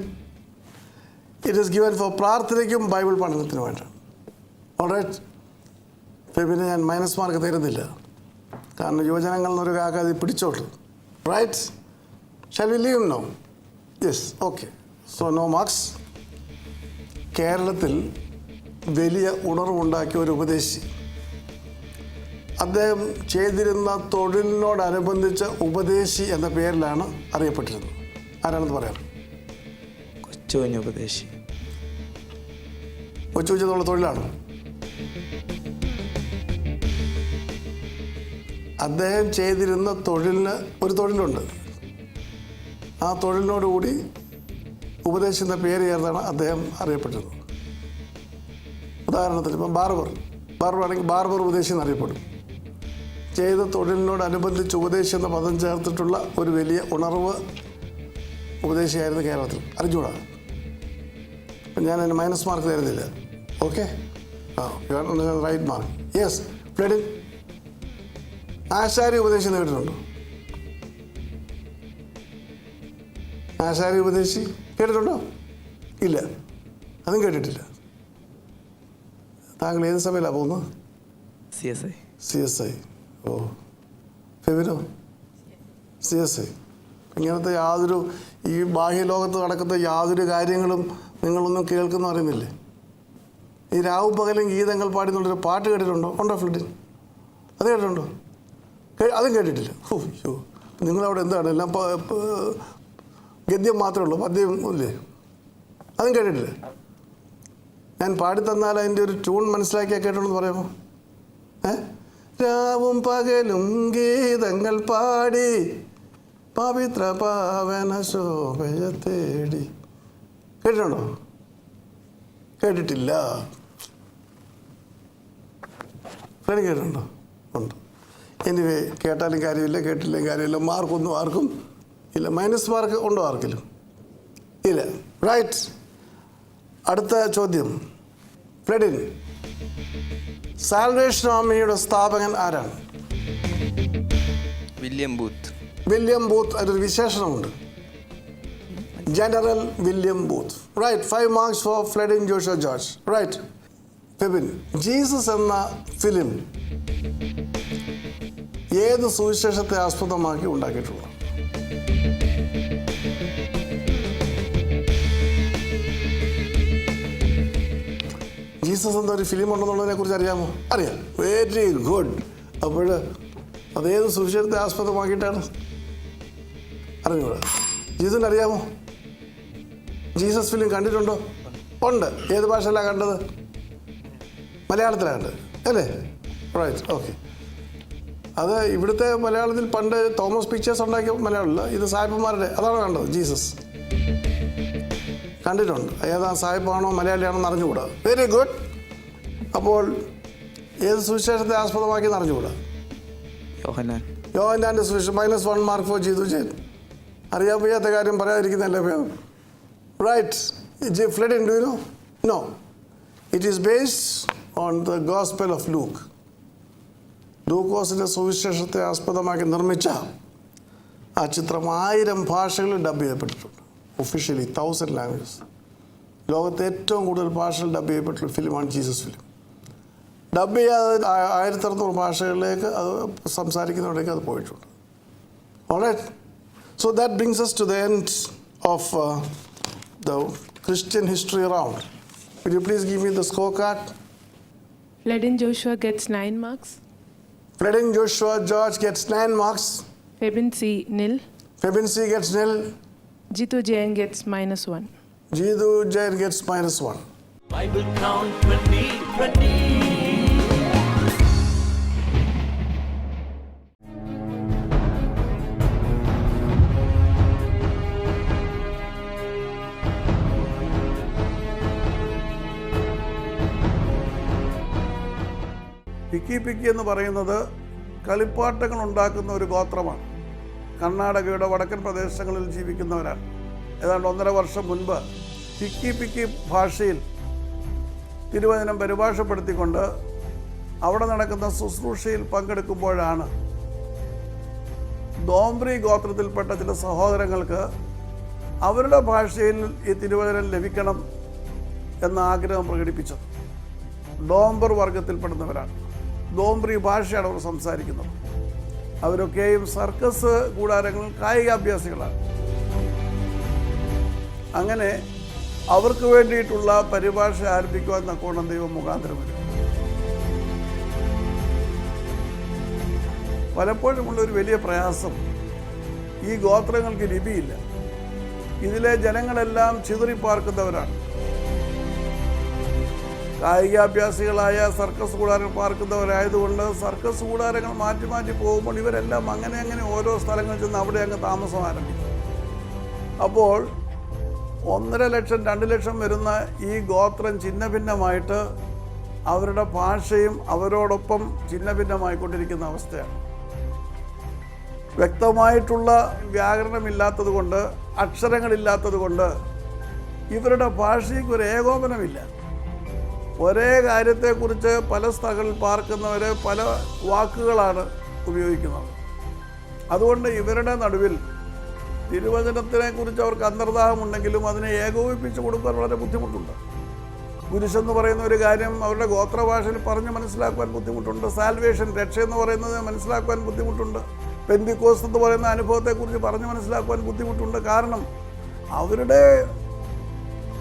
It is given for പ്രാർത്ഥനയ്ക്കും ബൈബിൾ പഠനത്തിനും വേണ്ടി. ഓൾറൈറ്റ്. പിന്നെ ഞാൻ മൈനസ് മാർക്ക് തരുന്നില്ല, കാരണം യുവജനങ്ങൾ എന്നൊരു കാക്ക അത് പിടിച്ചോട്ടു. Right? Shall we leave no? Yes, okay. So no marks. കേരളത്തിൽ വലിയ ഉണർവുണ്ടാക്കിയ ഒരു ഉപദേശി, അദ്ദേഹം ചെയ്തിരുന്ന തൊഴിലിനോടനുബന്ധിച്ച ഉപദേശി എന്ന പേരിലാണ് അറിയപ്പെട്ടിരുന്നത്. ആരാണെന്ന് പറയാം? കൊച്ചുകുഞ്ഞ് ഉപദേശി. കൊച്ചുകുഞ്ഞെന്നുള്ള തൊഴിലാണ്. അദ്ദേഹം ചെയ്തിരുന്ന തൊഴിലിന് ഒരു തൊഴിലുണ്ട്. ആ തൊഴിലിനോടുകൂടി ഉപദേശി എന്ന പേര് ചേർത്താണ് അദ്ദേഹം അറിയപ്പെട്ടിരുന്നത്. ഉദാഹരണത്തിന് ഇപ്പം ബാർബറാണെങ്കിൽ ബാർബർ ഉപദേശി എന്നറിയപ്പെടും. ചെയ്ത തൊഴിലിനോടനുബന്ധിച്ച് ഉപദേശി എന്ന പദം ചേർത്തിട്ടുള്ള ഒരു വലിയ ഉണർവ് ഉപദേശിയായിരുന്നു കേരളത്തിൽ. അറിഞ്ഞൂടാ? ഞാൻ അതിന് മൈനസ് മാർക്ക് തരുന്നില്ല. ഓക്കെ? Right mark. യെസ് ഫ്രെഡിൻ. ആശാരി ഉപദേശി കേട്ടിട്ടുണ്ടോ? ആശാരി ഉപദേശി കേട്ടിട്ടുണ്ടോ? ഇല്ല, അതും കേട്ടിട്ടില്ല. താങ്കൾ ഏത് സഭയിലാണ് പോകുന്നത്? CSI. ഓ, ഫെബിനോ? CSI. ഇങ്ങനത്തെ യാതൊരു ഈ ബാഹ്യലോകത്ത് നടക്കുന്ന യാതൊരു കാര്യങ്ങളും നിങ്ങളൊന്നും കേൾക്കുന്ന അറിയുന്നില്ലേ? ഈ രാവും പകലും ഗീതങ്ങൾ പാടി എന്നുള്ളൊരു പാട്ട് കേട്ടിട്ടുണ്ടോ? ഉണ്ടോ ഫ്ലിഡിൻ? അത് കേട്ടിട്ടുണ്ടോ? അതും കേട്ടിട്ടില്ല. ഓ യോ, നിങ്ങളവിടെ എന്താണ് എല്ലാം ഗദ്യം മാത്രമേ ഉള്ളൂ, പദ്യം ഇല്ലേ? അതും കേട്ടിട്ടില്ല. ഞാൻ പാടിത്തന്നാൽ അതിൻ്റെ ഒരു ട്യൂൺ മനസ്സിലാക്കിയാൽ കേട്ടോന്ന് പറയാമോ? രാവും പകലും ഗീതങ്ങൾ പാടി പവിത്ര പാവന ശോഭയെ തേടി. കേട്ടിട്ടുണ്ടോ? കേട്ടിട്ടില്ല. ഫ്രണ്ട് കേട്ടിട്ടുണ്ടോ? ഉണ്ട്. എനിവേ, കേട്ടാലും കാര്യമില്ല, കേട്ടില്ലെങ്കിൽ കാര്യമില്ല. മാർക്കൊന്നും ആർക്കും ഇല്ല. മൈനസ് മാർക്ക് ഉണ്ടോ ആർക്കിലും? ഇല്ല. റൈറ്റ്. അടുത്ത ചോദ്യം ഫ്രെഡിൻ. സാൽവേഷൻ ആർമിയുടെ സ്ഥാപകൻ ആരാണ്? William Booth. William Booth. അതൊരു വിശേഷണമുണ്ട്, general William Booth. Right. 5 marks for Fredin Joshua George. Right. Febin, Jesus എന്ന ഫിലിം ഏത് സുവിശേഷത്തെ ആസ്പദമാക്കി ഉണ്ടാക്കിയിട്ടുള്ളത്? ജീസസ് എന്നൊരു ഫിലിം ഉണ്ടെന്നുള്ളതിനെ കുറിച്ച് അറിയാമോ? അറിയാം. Very good. അപ്പോൾ അതേത് സുവിശേഷത്തെ ആസ്പദമാക്കിയിട്ടാണ്? അറിഞ്ഞൂടാ. ജീസസിന് അറിയാമോ? ജീസസ് ഫിലിം കണ്ടിട്ടുണ്ടോ? ഉണ്ട്. ഏത് ഭാഷയിലാണ് കണ്ടത്? മലയാളത്തിലാണ് കണ്ടത് അല്ലേ? റൈറ്റ്. ഓക്കെ. അത് ഇവിടുത്തെ മലയാളത്തിൽ പണ്ട് തോമസ് പിക്ചേഴ്സ് ഉണ്ടാക്കിയ മലയാളമല്ല, ഇത് സായിപ്പന്മാരുടെ. അതാണ് കണ്ടത് ജീസസ്. കണ്ടിട്ടുണ്ട്. ഏതാ സായിപ്പാണോ മലയാളിയാണോ എന്ന് അറിഞ്ഞുകൂടാ. Very good. അപ്പോൾ ഏത് സുവിശേഷത്തെ ആസ്പദമാക്കി അറിഞ്ഞുകൂടാ? യോഹന്നാൻ്റെ സുവിശേഷം. -1 മാർക്ക് ഫോർ ജീതു ജയൻ. അറിയാൻ വയ്യാത്ത കാര്യം പറയാതിരിക്കുന്നതല്ലേ ഭേദം. Right. Flooding, do you know? No. It is based on the gospel of Luke. ലൂക്കോസിൻ്റെ സുവിശേഷത്തെ ആസ്പദമാക്കി നിർമ്മിച്ച ആ ചിത്രം 1000 ഭാഷകളിൽ ഡബ് ചെയ്യപ്പെട്ടിട്ടുണ്ട്. Officially 1000 languages. ലോകത്തെ ഏറ്റവും കൂടുതൽ ഭാഷകൾ ഡബ് ചെയ്യപ്പെട്ടുള്ള ഫിലിമാണ് ജീസസ് ഫിലിം. ഡബ് ചെയ്യാതെ 1600 ഭാഷകളിലേക്ക് അത് സംസാരിക്കുന്നവരേക്ക് അത് പോയിട്ടുണ്ട്. Alright. So that brings us to the end of the Christian history round. Will you please give me the scorecard? Fledin Joshua gets 9 marks. Fledin Joshua George gets 9 marks. Febin C, nil. Febin C gets nil. Jitu Jain gets -1. Jitu Jain gets -1. Bible Count 2020. Picky picky എന്ന് പറയുന്നത് കളിപ്പാട്ടങ്ങൾ ഉണ്ടാക്കുന്ന ഒരു ഗോത്രമാണ്. കർണാടകയുടെ വടക്കൻ പ്രദേശങ്ങളിൽ ജീവിക്കുന്നവരാണ്. ഏതാണ്ട് 1.5 വർഷം മുൻപ് പിക്കി പിക്കി ഭാഷയിൽ തിരുവചനം പരിഭാഷപ്പെടുത്തിക്കൊണ്ട് അവിടെ നടക്കുന്ന ശുശ്രൂഷയിൽ പങ്കെടുക്കുമ്പോഴാണ് ദോംബ്രി ഗോത്രത്തിൽപ്പെട്ട ചില സഹോദരങ്ങൾക്ക് അവരുടെ ഭാഷയിൽ ഈ തിരുവചനം ലഭിക്കണം എന്ന ആഗ്രഹം പ്രകടിപ്പിച്ചത്. ഡോംബർ വർഗത്തിൽപ്പെടുന്നവരാണ്. ദോംബ്രി ഭാഷയാണ് അവർ സംസാരിക്കുന്നത്. അവരൊക്കെയും സർക്കസ് കൂടാരങ്ങളിൽ കായികാഭ്യാസികളാണ്. അങ്ങനെ അവർക്ക് വേണ്ടിയിട്ടുള്ള പരിഭാഷ ആരംഭിക്കുവാൻ തക്കോണം ദൈവം മുഖാന്തരം വരും. പലപ്പോഴുമുള്ള ഒരു വലിയ പ്രയാസം, ഈ ഗോത്രങ്ങൾക്ക് ലിപിയില്ല. ഇതിലെ ജനങ്ങളെല്ലാം ചിതറിപ്പാർക്കുന്നവരാണ്. കായികാഭ്യാസികളായ സർക്കസ് കൂടാരങ്ങൾ പാർക്കുന്നവരായതുകൊണ്ട് സർക്കസ് കൂടാരങ്ങൾ മാറ്റി മാറ്റി പോകുമ്പോൾ ഇവരെല്ലാം അങ്ങനെ ഓരോ സ്ഥലങ്ങളിൽ ചെന്ന് അവിടെ അങ്ങ് താമസം ആരംഭിക്കും. അപ്പോൾ 1.5 ലക്ഷം 2 ലക്ഷം വരുന്ന ഈ ഗോത്രം ഛിന്ന ഭിന്നമായിട്ട് അവരുടെ ഭാഷയും അവരോടൊപ്പം ഛിന്ന ഭിന്നമായിക്കൊണ്ടിരിക്കുന്ന അവസ്ഥയാണ്. വ്യക്തമായിട്ടുള്ള വ്യാകരണമില്ലാത്തത് കൊണ്ട്, അക്ഷരങ്ങളില്ലാത്തത് കൊണ്ട് ഇവരുടെ ഭാഷയ്ക്ക് ഒരു ഏകോപനമില്ല. ഒരേ കാര്യത്തെക്കുറിച്ച് പല സ്ഥലങ്ങളിൽ പാർക്കുന്നവർ പല വാക്കുകളാണ് ഉപയോഗിക്കുന്നത്. അതുകൊണ്ട് ഇവരുടെ നടുവിൽ തിരുവചനത്തിനെക്കുറിച്ച് അവർക്ക് അന്തർദാഹമുണ്ടെങ്കിലും അതിനെ ഏകോപിപ്പിച്ച് കൊടുക്കാൻ വളരെ ബുദ്ധിമുട്ടുണ്ട്. കുരിശെന്ന് പറയുന്ന ഒരു കാര്യം അവരുടെ ഗോത്രഭാഷയിൽ പറഞ്ഞ് മനസ്സിലാക്കുവാൻ ബുദ്ധിമുട്ടുണ്ട്. സാൽവേഷൻ, രക്ഷയെന്ന് പറയുന്നത് മനസ്സിലാക്കുവാൻ ബുദ്ധിമുട്ടുണ്ട്. പെന്തിക്കോസ്ത് എന്ന് പറയുന്ന അനുഭവത്തെക്കുറിച്ച് പറഞ്ഞ് മനസ്സിലാക്കുവാൻ ബുദ്ധിമുട്ടുണ്ട്. കാരണം അവരുടെ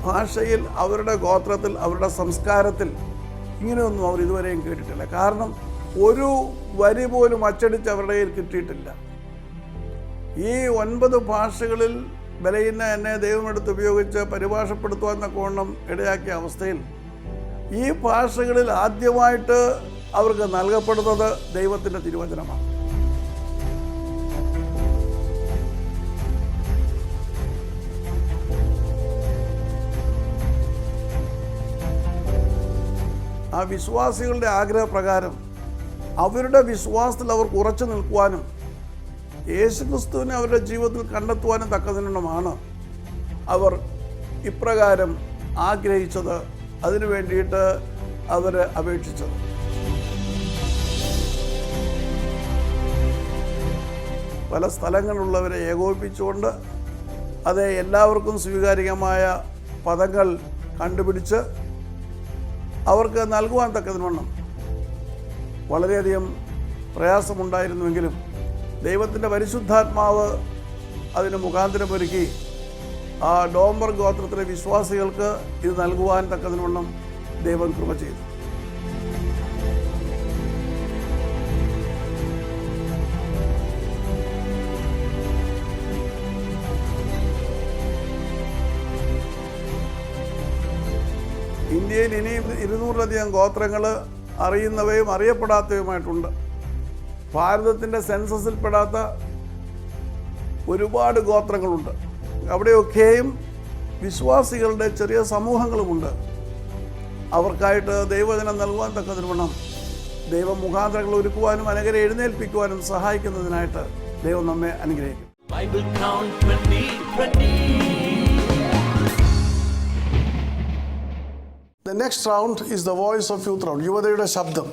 ഭാഷയിൽ, അവരുടെ ഗോത്രത്തിൽ, അവരുടെ സംസ്കാരത്തിൽ ഇങ്ങനെയൊന്നും അവർ ഇതുവരെയും കേട്ടിട്ടില്ല. കാരണം ഒരു വരി പോലും അച്ചടിച്ച് അവരുടെ കയ്യിൽ കിട്ടിയിട്ടില്ല. ഈ 9 ഭാഷകളിൽ ബലഹീന എന്നെ ദൈവമെടുത്ത് ഉപയോഗിച്ച് പരിഭാഷപ്പെടുത്തുവാൻ തക്കവണ്ണം ഇടയാക്കിയ അവസ്ഥയിൽ ഈ ഭാഷകളിൽ ആദ്യമായിട്ട് അവർക്ക് നൽകപ്പെടുന്നത് ദൈവത്തിൻ്റെ തിരുവചനമാണ്. ആ വിശ്വാസികളുടെ ആഗ്രഹപ്രകാരം അവരുടെ വിശ്വാസത്തിൽ അവർക്ക് ഉറച്ചു നിൽക്കുവാനും യേശുക്രിസ്തുവിനെ അവരുടെ ജീവിതത്തിൽ കണ്ടെത്തുവാനും തക്കതിനുമാണ് അവർ ഇപ്രകാരം ആഗ്രഹിച്ചത്, അതിനു വേണ്ടിയിട്ട് അവർ അപേക്ഷിച്ചത്. പല സ്ഥലങ്ങളിലുള്ളവരെ ഏകോപിപ്പിച്ചുകൊണ്ട് അത് എല്ലാവർക്കും സ്വീകാര്യമായ പദങ്ങൾ കണ്ടുപിടിച്ച് അവർക്ക് നൽകുവാൻ തക്കതിനോണം വളരെയധികം പ്രയാസമുണ്ടായിരുന്നുവെങ്കിലും ദൈവത്തിൻ്റെ പരിശുദ്ധാത്മാവ് അതിന് മുഖാന്തരമൊരുക്കി ആ ഡോംബർ ഗോത്രത്തിലെ വിശ്വാസികൾക്ക് ഇത് നൽകുവാൻ തക്കതിനോണം ദൈവം കൃപ ചെയ്തു. ഇന്ത്യയിൽ ഇനിയും 200-ലധികം ഗോത്രങ്ങൾ അറിയുന്നവയും അറിയപ്പെടാത്തവയുമായിട്ടുണ്ട്. ഭാരതത്തിൻ്റെ സെൻസസിൽപ്പെടാത്ത ഒരുപാട് ഗോത്രങ്ങളുണ്ട്. അവിടെയൊക്കെയും വിശ്വാസികളുടെ ചെറിയ സമൂഹങ്ങളുമുണ്ട്. അവർക്കായിട്ട് ദൈവവചനം നൽകുവാൻ തക്കതിന് ദൈവം മുഖാന്തരങ്ങൾ ഒരുക്കുവാനും അനേകരെ എഴുന്നേൽപ്പിക്കുവാനും സഹായിക്കുന്നതിനായിട്ട് ദൈവം നമ്മെ അനുഗ്രഹിക്കും. Bible Count 2020. The next round is the voice of youth round. യുവതയുടെ ശബ്ദം.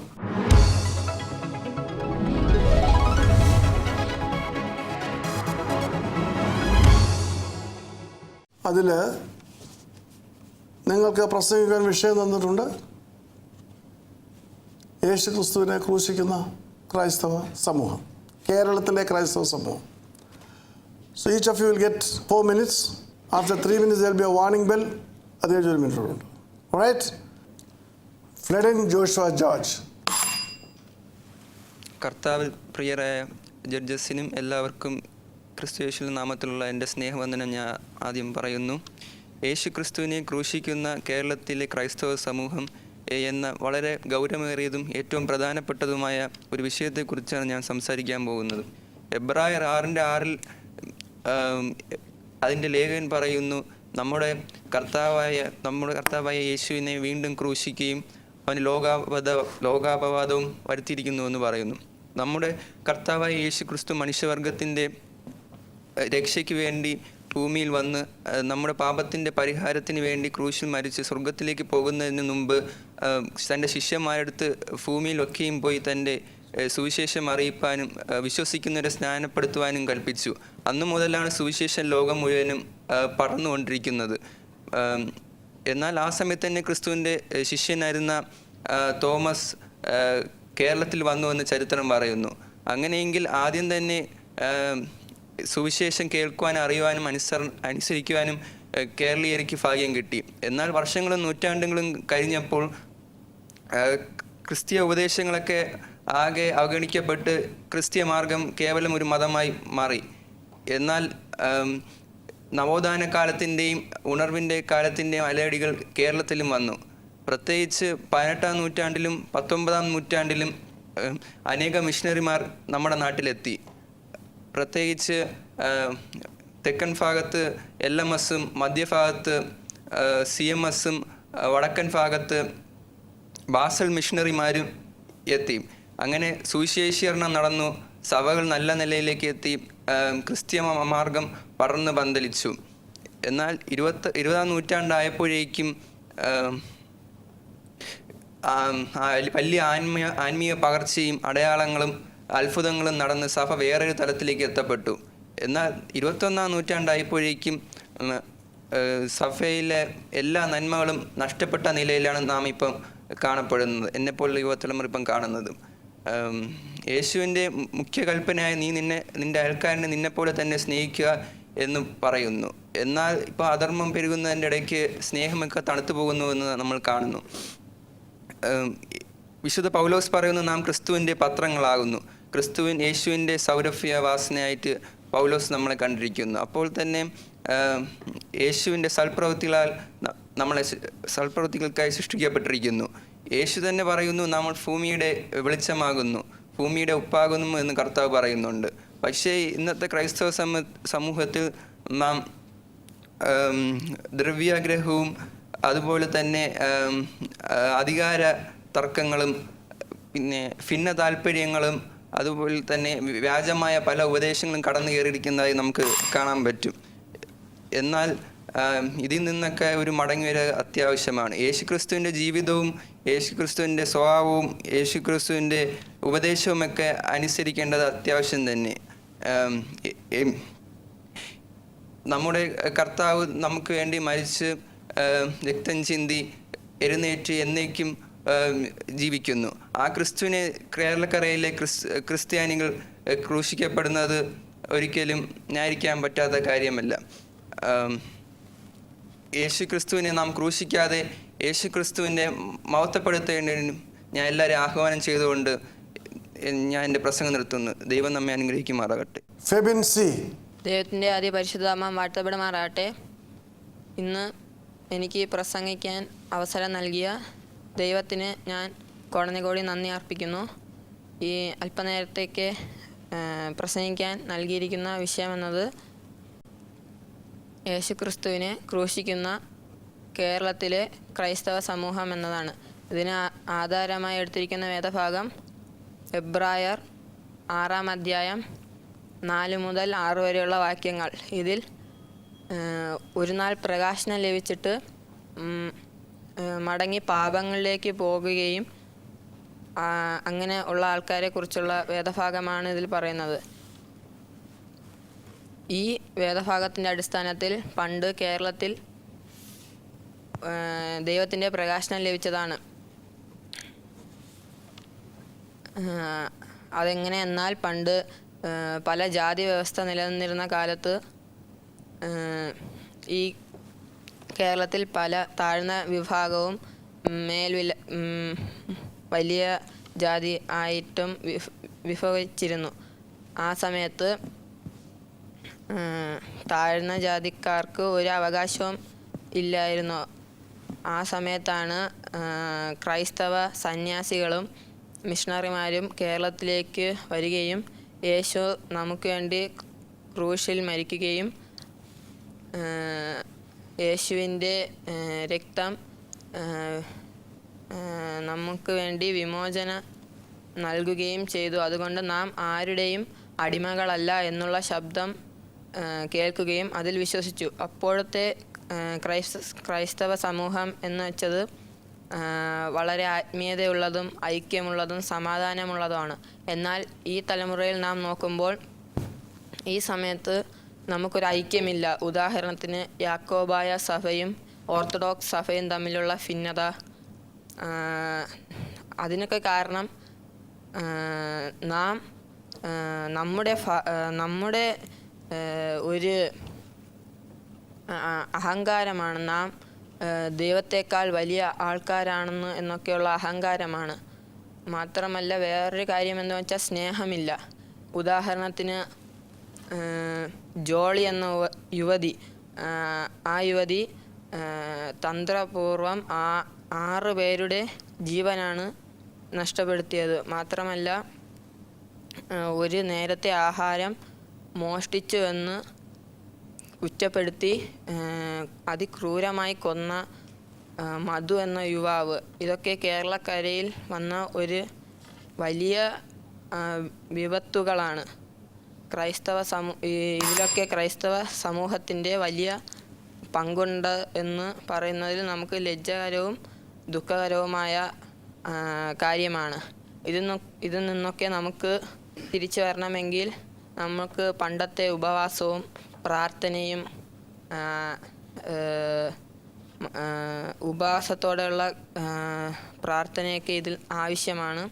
അതിൽ നിങ്ങൾക്ക് പ്രസംഗിക്കാൻ വിഷയം തന്നിട്ടുണ്ട്. യേശു ക്രിസ്തുവിനെ ക്രൂശിക്കുന്ന ക്രൈസ്തവ സമൂഹം, കേരളത്തിലെ ക്രൈസ്തവ സമൂഹം. So each of you will get 4 minutes. After 3 minutes there will be a warning bell. അത് കഴിഞ്ഞ് 1 minute ഉണ്ട്. Alright? Fledin Joshua George. കർത്താവിൽ പ്രിയരായ ജഡ്ജസിനും എല്ലാവർക്കും ക്രിസ്തുയേശുവിന്റെ നാമത്തിലുള്ള എൻ്റെ സ്നേഹവന്ദനം ഞാൻ ആദ്യം പറയുന്നു. യേശു ക്രിസ്തുവിനെ ക്രൂശിക്കുന്ന കേരളത്തിലെ ക്രൈസ്തവ സമൂഹം എന്ന വളരെ ഗൗരവമേറിയതും ഏറ്റവും പ്രധാനപ്പെട്ടതുമായ ഒരു വിഷയത്തെക്കുറിച്ചാണ് ഞാൻ സംസാരിക്കാൻ പോകുന്നത്. എബ്രായർ 6:6 അതിൻ്റെ ലേഖകൻ പറയുന്നു, നമ്മുടെ കർത്താവായ യേശുവിനെ വീണ്ടും ക്രൂശിക്കുകയും അവന് ലോകാപവാദവും വരുത്തിയിരിക്കുന്നു എന്ന് പറയുന്നു. നമ്മുടെ കർത്താവായ യേശു ക്രിസ്തു മനുഷ്യവർഗത്തിൻ്റെ രക്ഷയ്ക്ക് വേണ്ടി ഭൂമിയിൽ വന്ന് നമ്മുടെ പാപത്തിൻ്റെ പരിഹാരത്തിന് വേണ്ടി ക്രൂശിൽ മരിച്ച് സ്വർഗത്തിലേക്ക് പോകുന്നതിന് മുമ്പ് തൻ്റെ ശിഷ്യന്മാരെടുത്ത് ഭൂമിയിലൊക്കെയും പോയി തൻ്റെ സുവിശേഷം അറിയിപ്പാനും വിശ്വസിക്കുന്നവരെ സ്നാനപ്പെടുത്തുവാനും കൽപ്പിച്ചു. അന്നു മുതലാണ് സുവിശേഷം ലോകം മുഴുവനും പടർന്നുകൊണ്ടിരിക്കുന്നത്. എന്നാൽ ആ സമയത്ത് തന്നെ ക്രിസ്തുവിൻ്റെ ശിഷ്യനായിരുന്ന തോമസ് കേരളത്തിൽ വന്നുവെന്ന് ചരിത്രം പറയുന്നു. അങ്ങനെയെങ്കിൽ ആദ്യം തന്നെ സുവിശേഷം കേൾക്കുവാനും അറിയുവാനും അനുസരിക്കുവാനും കേരളീയർക്ക് ഭാഗ്യം കിട്ടി. എന്നാൽ വർഷങ്ങളും നൂറ്റാണ്ടുകളും കഴിഞ്ഞപ്പോൾ ക്രിസ്തീയ ഉപദേശങ്ങളൊക്കെ ആകെ അവഗണിക്കപ്പെട്ട് ക്രിസ്തീയ മാർഗം കേവലം ഒരു മതമായി മാറി. എന്നാൽ നവോത്ഥാന കാലത്തിൻ്റെയും ഉണർവിൻ്റെ കാലത്തിൻ്റെയും അലയടികൾ കേരളത്തിലും വന്നു. പ്രത്യേകിച്ച് 18-ാം നൂറ്റാണ്ടിലും 19-ാം നൂറ്റാണ്ടിലും അനേക മിഷണറിമാർ നമ്മുടെ നാട്ടിലെത്തി. പ്രത്യേകിച്ച് തെക്കൻ ഭാഗത്ത് LMSും മധ്യഭാഗത്ത് CMSും വടക്കൻ ഭാഗത്ത് ബാസൽ മിഷണറിമാരും എത്തി. അങ്ങനെ സുവിശേഷീകരണം നടന്നു. സഭകൾ നല്ല നിലയിലേക്ക് എത്തി. ക്രിസ്തീയ മാർഗം പടർന്ന് പന്തലിച്ചു. എന്നാൽ 20-ാം നൂറ്റാണ്ടായപ്പോഴേക്കും വലിയ ആത്മീയ പകർച്ചയും അടയാളങ്ങളും അത്ഭുതങ്ങളും നടന്ന് സഭ വേറൊരു തലത്തിലേക്ക് എത്തപ്പെട്ടു. എന്നാൽ 21-ാം നൂറ്റാണ്ടായപ്പോഴേക്കും സഭയിലെ എല്ലാ നന്മകളും നഷ്ടപ്പെട്ട നിലയിലാണ് നാം ഇപ്പം കാണപ്പെടുന്നത്, എന്നെപ്പോലുള്ള യുവതലമുറ ഇപ്പം കാണുന്നത്. യേശുവിൻ്റെ മുഖ്യ കൽപ്പനയായ നിൻ്റെ അയൽക്കാരനെ നിന്നെപ്പോലെ തന്നെ സ്നേഹിക്കുക എന്ന് പറയുന്നു. എന്നാൽ ഇപ്പോൾ അധർമ്മം പെരുകുന്നതിൻ്റെ ഇടയ്ക്ക് സ്നേഹമൊക്കെ തണുത്തു പോകുന്നു എന്ന് നമ്മൾ കാണുന്നു. വിശുദ്ധ പൗലോസ് പറയുന്നു, നാം ക്രിസ്തുവിൻ്റെ പത്രങ്ങളാകുന്നു. യേശുവിൻ്റെ സൗരഭ്യ വാസനയായിട്ട് പൗലോസ് നമ്മളെ കണ്ടിരിക്കുന്നു. അപ്പോൾ തന്നെ യേശുവിൻ്റെ സൽപ്രവൃത്തികൾക്കായി സൃഷ്ടിക്കപ്പെട്ടിരിക്കുന്നു. യേശു തന്നെ പറയുന്നു, നമ്മൾ ഭൂമിയുടെ വെളിച്ചമാകുന്നു, ഭൂമിയുടെ ഉപ്പാകുന്നു എന്ന് കർത്താവ് പറയുന്നുണ്ട്. പക്ഷേ ഇന്നത്തെ ക്രൈസ്തവ സമൂഹത്തിൽ നാം ദ്രവ്യാഗ്രഹവും അതുപോലെ തന്നെ അധികാര തർക്കങ്ങളും പിന്നെ ഭിന്ന താല്പര്യങ്ങളും അതുപോലെ തന്നെ വ്യാജമായ പല ഉപദേശങ്ങളും കടന്നു കയറിയിരിക്കുന്നതായി നമുക്ക് കാണാൻ പറ്റും. എന്നാൽ ഇതിൽ നിന്നൊക്കെ ഒരു മടങ്ങിവരവ് അത്യാവശ്യമാണ്. യേശുക്രിസ്തുവിൻ്റെ ജീവിതവും യേശുക്രിസ്തുവിൻ്റെ സ്വഭാവവും യേശുക്രിസ്തുവിൻ്റെ ഉപദേശവുമൊക്കെ അനുസരിക്കേണ്ടത് അത്യാവശ്യം തന്നെ. നമ്മുടെ കർത്താവ് നമുക്ക് വേണ്ടി മരിച്ച് രക്തം ചിന്തി എഴുന്നേറ്റ് എന്നേക്കും ജീവിക്കുന്നു. ആ ക്രിസ്തുവിനെ കേരളക്കരയിലെ ക്രിസ്ത്യാനികൾ ക്രൂശിക്കപ്പെടുന്നത് ഒരിക്കലും ന്യായീകരിക്കാൻ പറ്റാത്ത കാര്യമല്ല. യേശു ക്രിസ്തുവിനെ നാം ക്രൂശിക്കാതെ യേശു ക്രിസ്തുവിൻ്റെ മഹത്വപ്പെടുത്തേണ്ടതിനും ഞാൻ എല്ലാവരെയും ആഹ്വാനം ചെയ്തുകൊണ്ട് ഞാൻ എൻ്റെ പ്രസംഗം നിർത്തുന്നു. ദൈവം നമ്മെ അനുഗ്രഹിക്കുമാറാകട്ടെ. ഫെബിൻ സി. ദൈവത്തിൻ്റെ ആദ്യ പരിശുദ്ധനാമം വാഴ്ത്തപ്പെടുമാറാകട്ടെ. ഇന്ന് എനിക്ക് പ്രസംഗിക്കാൻ അവസരം നൽകിയ ദൈവത്തിന് ഞാൻ കോടാനുകോടി നന്ദി അർപ്പിക്കുന്നു. ഈ അല്പനേരത്തേക്ക് പ്രസംഗിക്കാൻ നൽകിയിരിക്കുന്ന വിഷയമെന്നത് യേശുക്രിസ്തുവിനെ ക്രൂശിക്കുന്ന കേരളത്തിലെ ക്രൈസ്തവ സമൂഹം എന്നതാണ്. ഇതിന് ആധാരമായി എടുത്തിരിക്കുന്ന വേദഭാഗം എബ്രായർ 6-ാം അധ്യായം 4 മുതൽ 6 വരെയുള്ള വാക്യങ്ങൾ. ഇതിൽ ഒരു നാൾ പ്രകാശനം ലഭിച്ചിട്ട് മടങ്ങി പാപങ്ങളിലേക്ക് പോകുകയും അങ്ങനെ ഉള്ള ആൾക്കാരെ കുറിച്ചുള്ള വേദഭാഗമാണ് ഇതിൽ പറയുന്നത്. ഈ വേദഭാഗത്തിൻ്റെ അടിസ്ഥാനത്തിൽ പണ്ട് കേരളത്തിൽ ദൈവത്തിൻ്റെ പ്രകാശനം ലഭിച്ചതാണ്. അതെങ്ങനെ എന്നാൽ പണ്ട് പല ജാതി വ്യവസ്ഥ നിലനിന്നിരുന്ന കാലത്ത് ഈ കേരളത്തിൽ പല താഴ്ന്ന വിഭാഗവും വലിയ ജാതി ആയിട്ടും വിഭജിച്ചിരുന്നു. ആ സമയത്ത് താഴ്ന്ന ജാതിക്കാർക്ക് ഒരു അവകാശവും ഇല്ലായിരുന്നു. ആ സമയത്താണ് ക്രൈസ്തവ സന്യാസികളും മിഷണറിമാരും കേരളത്തിലേക്ക് വരികയും യേശു നമുക്ക് വേണ്ടി ക്രൂശിൽ മരിക്കുകയും യേശുവിൻ്റെ രക്തം നമുക്ക് വേണ്ടി വിമോചനം നൽകുകയും ചെയ്തു. അതുകൊണ്ട് നാം ആരുടെയും അടിമകളല്ല എന്നുള്ള ശബ്ദം കേൾക്കുകയും അതിൽ വിശ്വസിച്ചു. അപ്പോഴത്തെ ക്രൈസ്തവ സമൂഹം എന്ന് വെച്ചത് വളരെ ആത്മീയതയുള്ളതും ഐക്യമുള്ളതും സമാധാനമുള്ളതുമാണ്. എന്നാൽ ഈ തലമുറയിൽ നാം നോക്കുമ്പോൾ ഈ സമയത്ത് നമുക്കൊരു ഐക്യമില്ല. ഉദാഹരണത്തിന് യാക്കോബായ സഭയും ഓർത്തഡോക്സ് സഭയും തമ്മിലുള്ള ഭിന്നത. അതിനൊക്കെ കാരണം നാം നമ്മുടെ ഒരു അഹങ്കാരമാണ്. നാം ദൈവത്തെക്കാൾ വലിയ ആൾക്കാരാണെന്ന് എന്നൊക്കെയുള്ള അഹങ്കാരമാണ്. മാത്രമല്ല വേറൊരു കാര്യമെന്ന് വെച്ചാൽ സ്നേഹമില്ല. ഉദാഹരണത്തിന് ജോളി എന്ന യുവതി, ആ യുവതി തന്ത്രപൂർവം 6 പേരുടെ ജീവനാണ് നഷ്ടപ്പെടുത്തിയത്. മാത്രമല്ല ഒരു നേരത്തെ ആഹാരം മോഷ്ടിച്ചു എന്ന് കുറ്റപ്പെടുത്തി അതിക്രൂരമായി കൊന്ന മധു എന്ന യുവാവ്. ഇതൊക്കെ കേരളക്കരയിൽ വന്ന ഒരു വലിയ വിപത്തുകളാണ്. ഇതിലൊക്കെ ക്രൈസ്തവ സമൂഹത്തിൻ്റെ വലിയ പങ്കുണ്ട് എന്ന് പറയുന്നതിൽ നമുക്ക് ലജ്ജകരവും ദുഃഖകരവുമായ കാര്യമാണ്. ഇതിൽ നിന്നൊക്കെ നമുക്ക് തിരിച്ചു വരണമെങ്കിൽ നമുക്ക് പണ്ടത്തെ ഉപവാസവും പ്രാർത്ഥനയും ഉപവാസത്തോടെയുള്ള പ്രാർത്ഥനയൊക്കെ ഇതിൽ ആവശ്യമാണ്.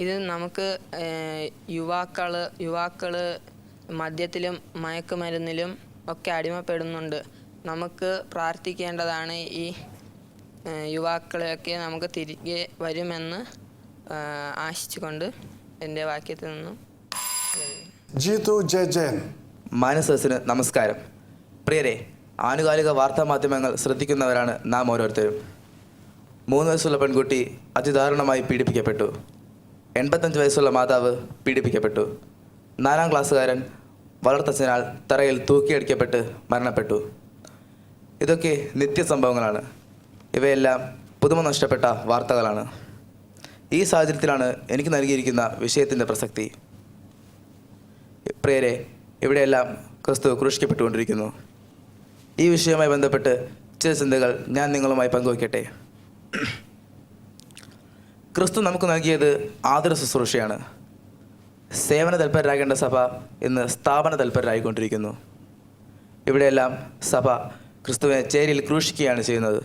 ഇത് നമുക്ക് യുവാക്കൾ മദ്യത്തിലും മയക്കുമരുന്നിലും ഒക്കെ അടിമപ്പെടുന്നുണ്ട്. നമുക്ക് പ്രാർത്ഥിക്കേണ്ടതാണ് ഈ യുവാക്കളെയൊക്കെ നമുക്ക് തിരികെ വരുമെന്ന് ആശിച്ചുകൊണ്ട് എൻ്റെ വാക്യത്തിൽ നിന്നും ജീതു ജയൻ. മാനസസിന് നമസ്കാരം. പ്രിയരെ, ആനുകാലിക വാർത്താമാധ്യമങ്ങൾ ശ്രദ്ധിക്കുന്നവരാണ് നാം ഓരോരുത്തരും. 3 വയസ്സുള്ള പെൺകുട്ടി അതിദാരുണമായി പീഡിപ്പിക്കപ്പെട്ടു. 85 വയസ്സുള്ള മാതാവ് പീഡിപ്പിക്കപ്പെട്ടു. 4-ാം ക്ലാസ്സുകാരൻ വളർത്തച്ഛനാൽ തറയിൽ തൂക്കിയടിക്കപ്പെട്ട് മരണപ്പെട്ടു. ഇതൊക്കെ നിത്യസംഭവങ്ങളാണ്. ഇവയെല്ലാം പുതുമ നഷ്ടപ്പെട്ട വാർത്തകളാണ്. ഈ സാഹചര്യത്തിലാണ് എനിക്ക് നൽകിയിരിക്കുന്ന വിഷയത്തിൻ്റെ പ്രസക്തി. പ്രിയരെ, ഇവിടെയെല്ലാം ക്രിസ്തു ക്രൂശിക്കപ്പെട്ടുകൊണ്ടിരിക്കുന്നു. ഈ വിഷയവുമായി ബന്ധപ്പെട്ട് ചില ചിന്തകൾ ഞാൻ നിങ്ങളുമായി പങ്കുവയ്ക്കട്ടെ. ക്രിസ്തു നമുക്ക് നൽകിയത് ആതുര ശുശ്രൂഷയാണ്. സേവന തൽപരരാകേണ്ട സഭ ഇന്ന് സ്ഥാപന തൽപരരായിക്കൊണ്ടിരിക്കുന്നു. ഇവിടെയെല്ലാം സഭ ക്രിസ്തുവിനെ ചേരിയിൽ ക്രൂശിക്കുകയാണ് ചെയ്യുന്നത്.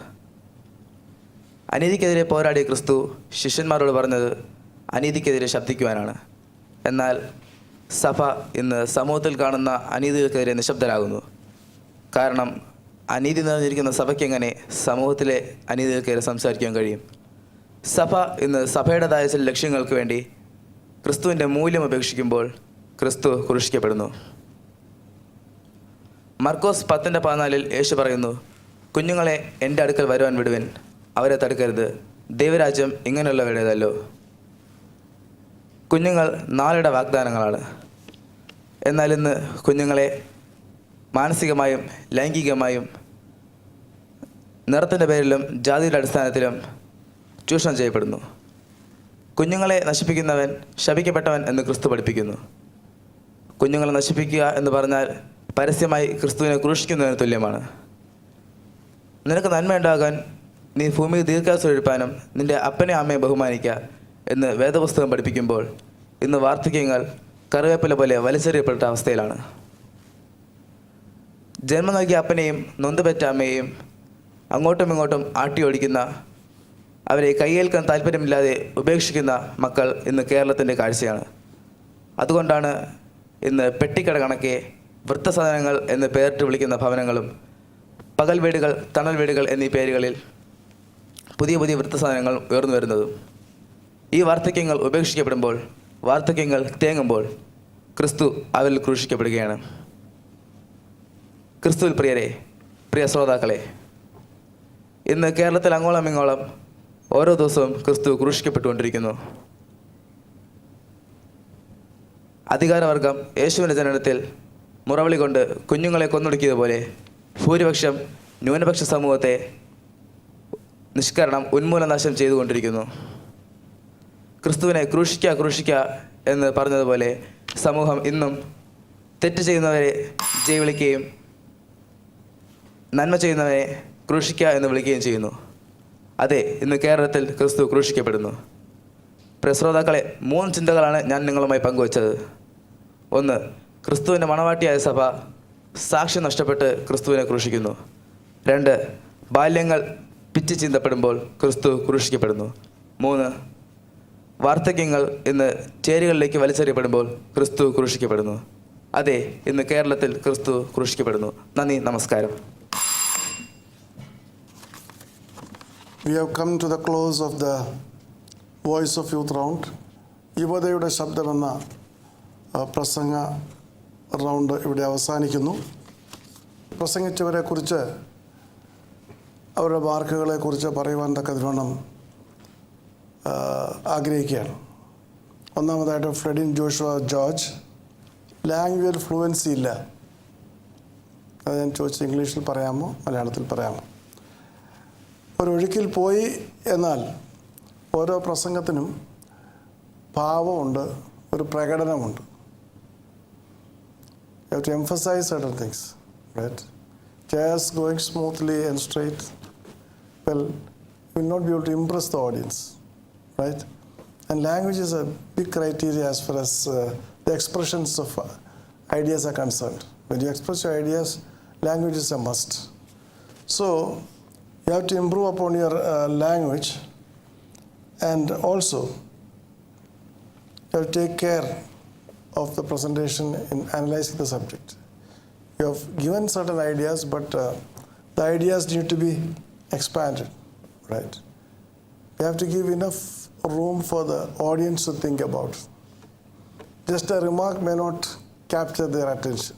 അനീതിക്കെതിരെ പോരാടിയ ക്രിസ്തു ശിഷ്യന്മാരോട് പറഞ്ഞത് അനീതിക്കെതിരെ ശബ്ദിക്കുവാനാണ്. എന്നാൽ സഭ ഇന്ന് സമൂഹത്തിൽ കാണുന്ന അനീതികൾക്കെതിരെ നിശബ്ദരാകുന്നു. കാരണം അനീതി നിറഞ്ഞിരിക്കുന്ന സഭയ്ക്ക് എങ്ങനെ സമൂഹത്തിലെ അനീതികൾക്കെതിരെ സംസാരിക്കാൻ കഴിയും? സഭ ഇന്ന് സഭയുടേതായ ചില ലക്ഷ്യങ്ങൾക്ക് വേണ്ടി ക്രിസ്തുവിൻ്റെ മൂല്യം ഉപേക്ഷിക്കുമ്പോൾ ക്രിസ്തു ക്രൂശിക്കപ്പെടുന്നു. മർക്കോസ് 10:14 യേശു പറയുന്നു, കുഞ്ഞുങ്ങളെ എൻ്റെ അടുക്കൽ വരുവാൻ വിടുവിൻ, അവരെ തടുക്കരുത്, ദൈവരാജ്യം ഇങ്ങനെയുള്ളവരുടേതല്ലോ. കുഞ്ഞുങ്ങൾ നാളുടെ വാഗ്ദാനങ്ങളാണ്. എന്നാൽ ഇന്ന് കുഞ്ഞുങ്ങളെ മാനസികമായും ലൈംഗികമായും നിറത്തിൻ്റെ പേരിലും ജാതിയുടെ അടിസ്ഥാനത്തിലും ചൂഷണം ചെയ്യപ്പെടുന്നു. കുഞ്ഞുങ്ങളെ നശിപ്പിക്കുന്നവൻ ശപിക്കപ്പെട്ടവൻ എന്ന് ക്രിസ്തു പഠിപ്പിക്കുന്നു. കുഞ്ഞുങ്ങളെ നശിപ്പിക്കുക എന്ന് പറഞ്ഞാൽ പരസ്യമായി ക്രിസ്തുവിനെ ക്രൂശിക്കുന്നതിന് തുല്യമാണ്. നിനക്ക് നന്മയുണ്ടാകാൻ നീ ഭൂമിയിൽ ദീർഘാസുരഴിപ്പാനും നിന്റെ അപ്പനെ അമ്മയെ ബഹുമാനിക്കുക എന്ന് വേദപുസ്തകം പഠിപ്പിക്കുമ്പോൾ ഇന്ന് വാർദ്ധക്യങ്ങൾ കറിവേപ്പില പോലെ വലിച്ചെറിയപ്പെട്ട അവസ്ഥയിലാണ്. ജന്മം നൽകിയ അപ്പനെയും നൊന്തുപെറ്റ അമ്മയെയും അങ്ങോട്ടും ഇങ്ങോട്ടും ആട്ടിയോടിക്കുന്ന, അവരെ കയ്യേൽക്കാൻ താല്പര്യമില്ലാതെ ഉപേക്ഷിക്കുന്ന മക്കൾ ഇന്ന് കേരളത്തിൻ്റെ കാഴ്ചയാണ്. അതുകൊണ്ടാണ് ഇന്ന് പെട്ടിക്കട കണക്കെ വൃദ്ധസദനങ്ങൾ എന്ന് പേരിട്ട് വിളിക്കുന്ന ഭവനങ്ങളും പകൽ വീടുകൾ, തണൽ വീടുകൾ എന്നീ പേരുകളിൽ പുതിയ പുതിയ വൃദ്ധസദനങ്ങൾ ഉയർന്നു വരുന്നതും. ഈ വാർദ്ധക്യങ്ങൾ ഉപേക്ഷിക്കപ്പെടുമ്പോൾ, വാർദ്ധക്യങ്ങൾ തേങ്ങുമ്പോൾ ക്രിസ്തു അവരിൽ ക്രൂശിക്കപ്പെടുകയാണ്. ക്രിസ്തുവിൽ പ്രിയരെ, പ്രിയ ശ്രോതാക്കളെ, ഇന്ന് കേരളത്തിൽ അങ്ങോളം ഇങ്ങോളം ഓരോ ദിവസവും ക്രിസ്തു ക്രൂശിക്കപ്പെട്ടുകൊണ്ടിരിക്കുന്നു. അധികാരവർഗം യേശുവിൻ്റെ ജനനത്തിൽ മുറവിളി കൊണ്ട് കുഞ്ഞുങ്ങളെ കൊന്നൊടുക്കിയതുപോലെ ഭൂരിപക്ഷം ന്യൂനപക്ഷ സമൂഹത്തെ നിഷ്കരണം, ഉന്മൂലനാശം ചെയ്തുകൊണ്ടിരിക്കുന്നു. ക്രിസ്തുവിനെ ക്രൂശിക്കുക എന്ന് പറഞ്ഞതുപോലെ സമൂഹം ഇന്നും തെറ്റ് ചെയ്യുന്നവരെ ജയ് വിളിക്കുകയും നന്മ ചെയ്യുന്നവരെ ക്രൂശിക്കുക എന്ന് വിളിക്കുകയും ചെയ്യുന്നു. അതെ, ഇന്ന് കേരളത്തിൽ ക്രിസ്തു ക്രൂശിക്കപ്പെടുന്നു. പ്രിയ ശ്രോതാക്കളെ, 3 ചിന്തകളാണ് ഞാൻ നിങ്ങളുമായി പങ്കുവച്ചത്. 1, ക്രിസ്തുവിൻ്റെ മണവാട്ടിയായ സഭ സാക്ഷ്യം നഷ്ടപ്പെട്ട് ക്രിസ്തുവിനെ ക്രൂശിക്കുന്നു. 2, ബാല്യങ്ങൾ പിച്ചി ചിന്തപ്പെടുമ്പോൾ ക്രിസ്തു ക്രൂശിക്കപ്പെടുന്നു. 3, വാർദ്ധക്യങ്ങൾ ഇന്ന് ചേരികളിലേക്ക് വലിച്ചെറിയപ്പെടുമ്പോൾ ക്രിസ്തു ക്രൂശിക്കപ്പെടുന്നു. അതെ, ഇന്ന് കേരളത്തിൽ ക്രിസ്തു ക്രൂശിക്കപ്പെടുന്നു. നന്ദി, നമസ്കാരം. We have come to the close of the Voice of Youth round. യുവതയുടെ ശബ്ദമെന്ന പ്രസംഗ റൗണ്ട് ഇവിടെ അവസാനിക്കുന്നു. പ്രസംഗിച്ചവരെക്കുറിച്ച്, അവരുടെ മാർക്കുകളെക്കുറിച്ച് പറയുവാൻ തക്കതിവണ്ണം ആഗ്രഹിക്കുകയാണ്. ഒന്നാമതായിട്ട് ഫ്ലെഡിൻ ജോഷുവ ജോർജ്. ലാംഗ്വേജ് ഫ്ലുവൻസി ഇല്ല. അത് ഞാൻ ചോദിച്ചത് ഇംഗ്ലീഷിൽ പറയാമോ മലയാളത്തിൽ പറയാമോ? ഒരൊഴുക്കിൽ പോയി. എന്നാൽ ഓരോ പ്രസംഗത്തിനും ഭാവമുണ്ട്, ഒരു പ്രകടനമുണ്ട്. You have to emphasize certain things, right? Just going smoothly and straight, well, you will not be able to impress the audience, right? And language is a big criteria as far as the expressions of ideas are concerned. When you express your ideas, language is a must. So you have to improve upon your language, and also you have to take care of the presentation in analyzing the subject. You have given certain ideas, but the ideas need to be expanded, right? You have to give enough room for the audience to think about. Just a remark may not capture their attention.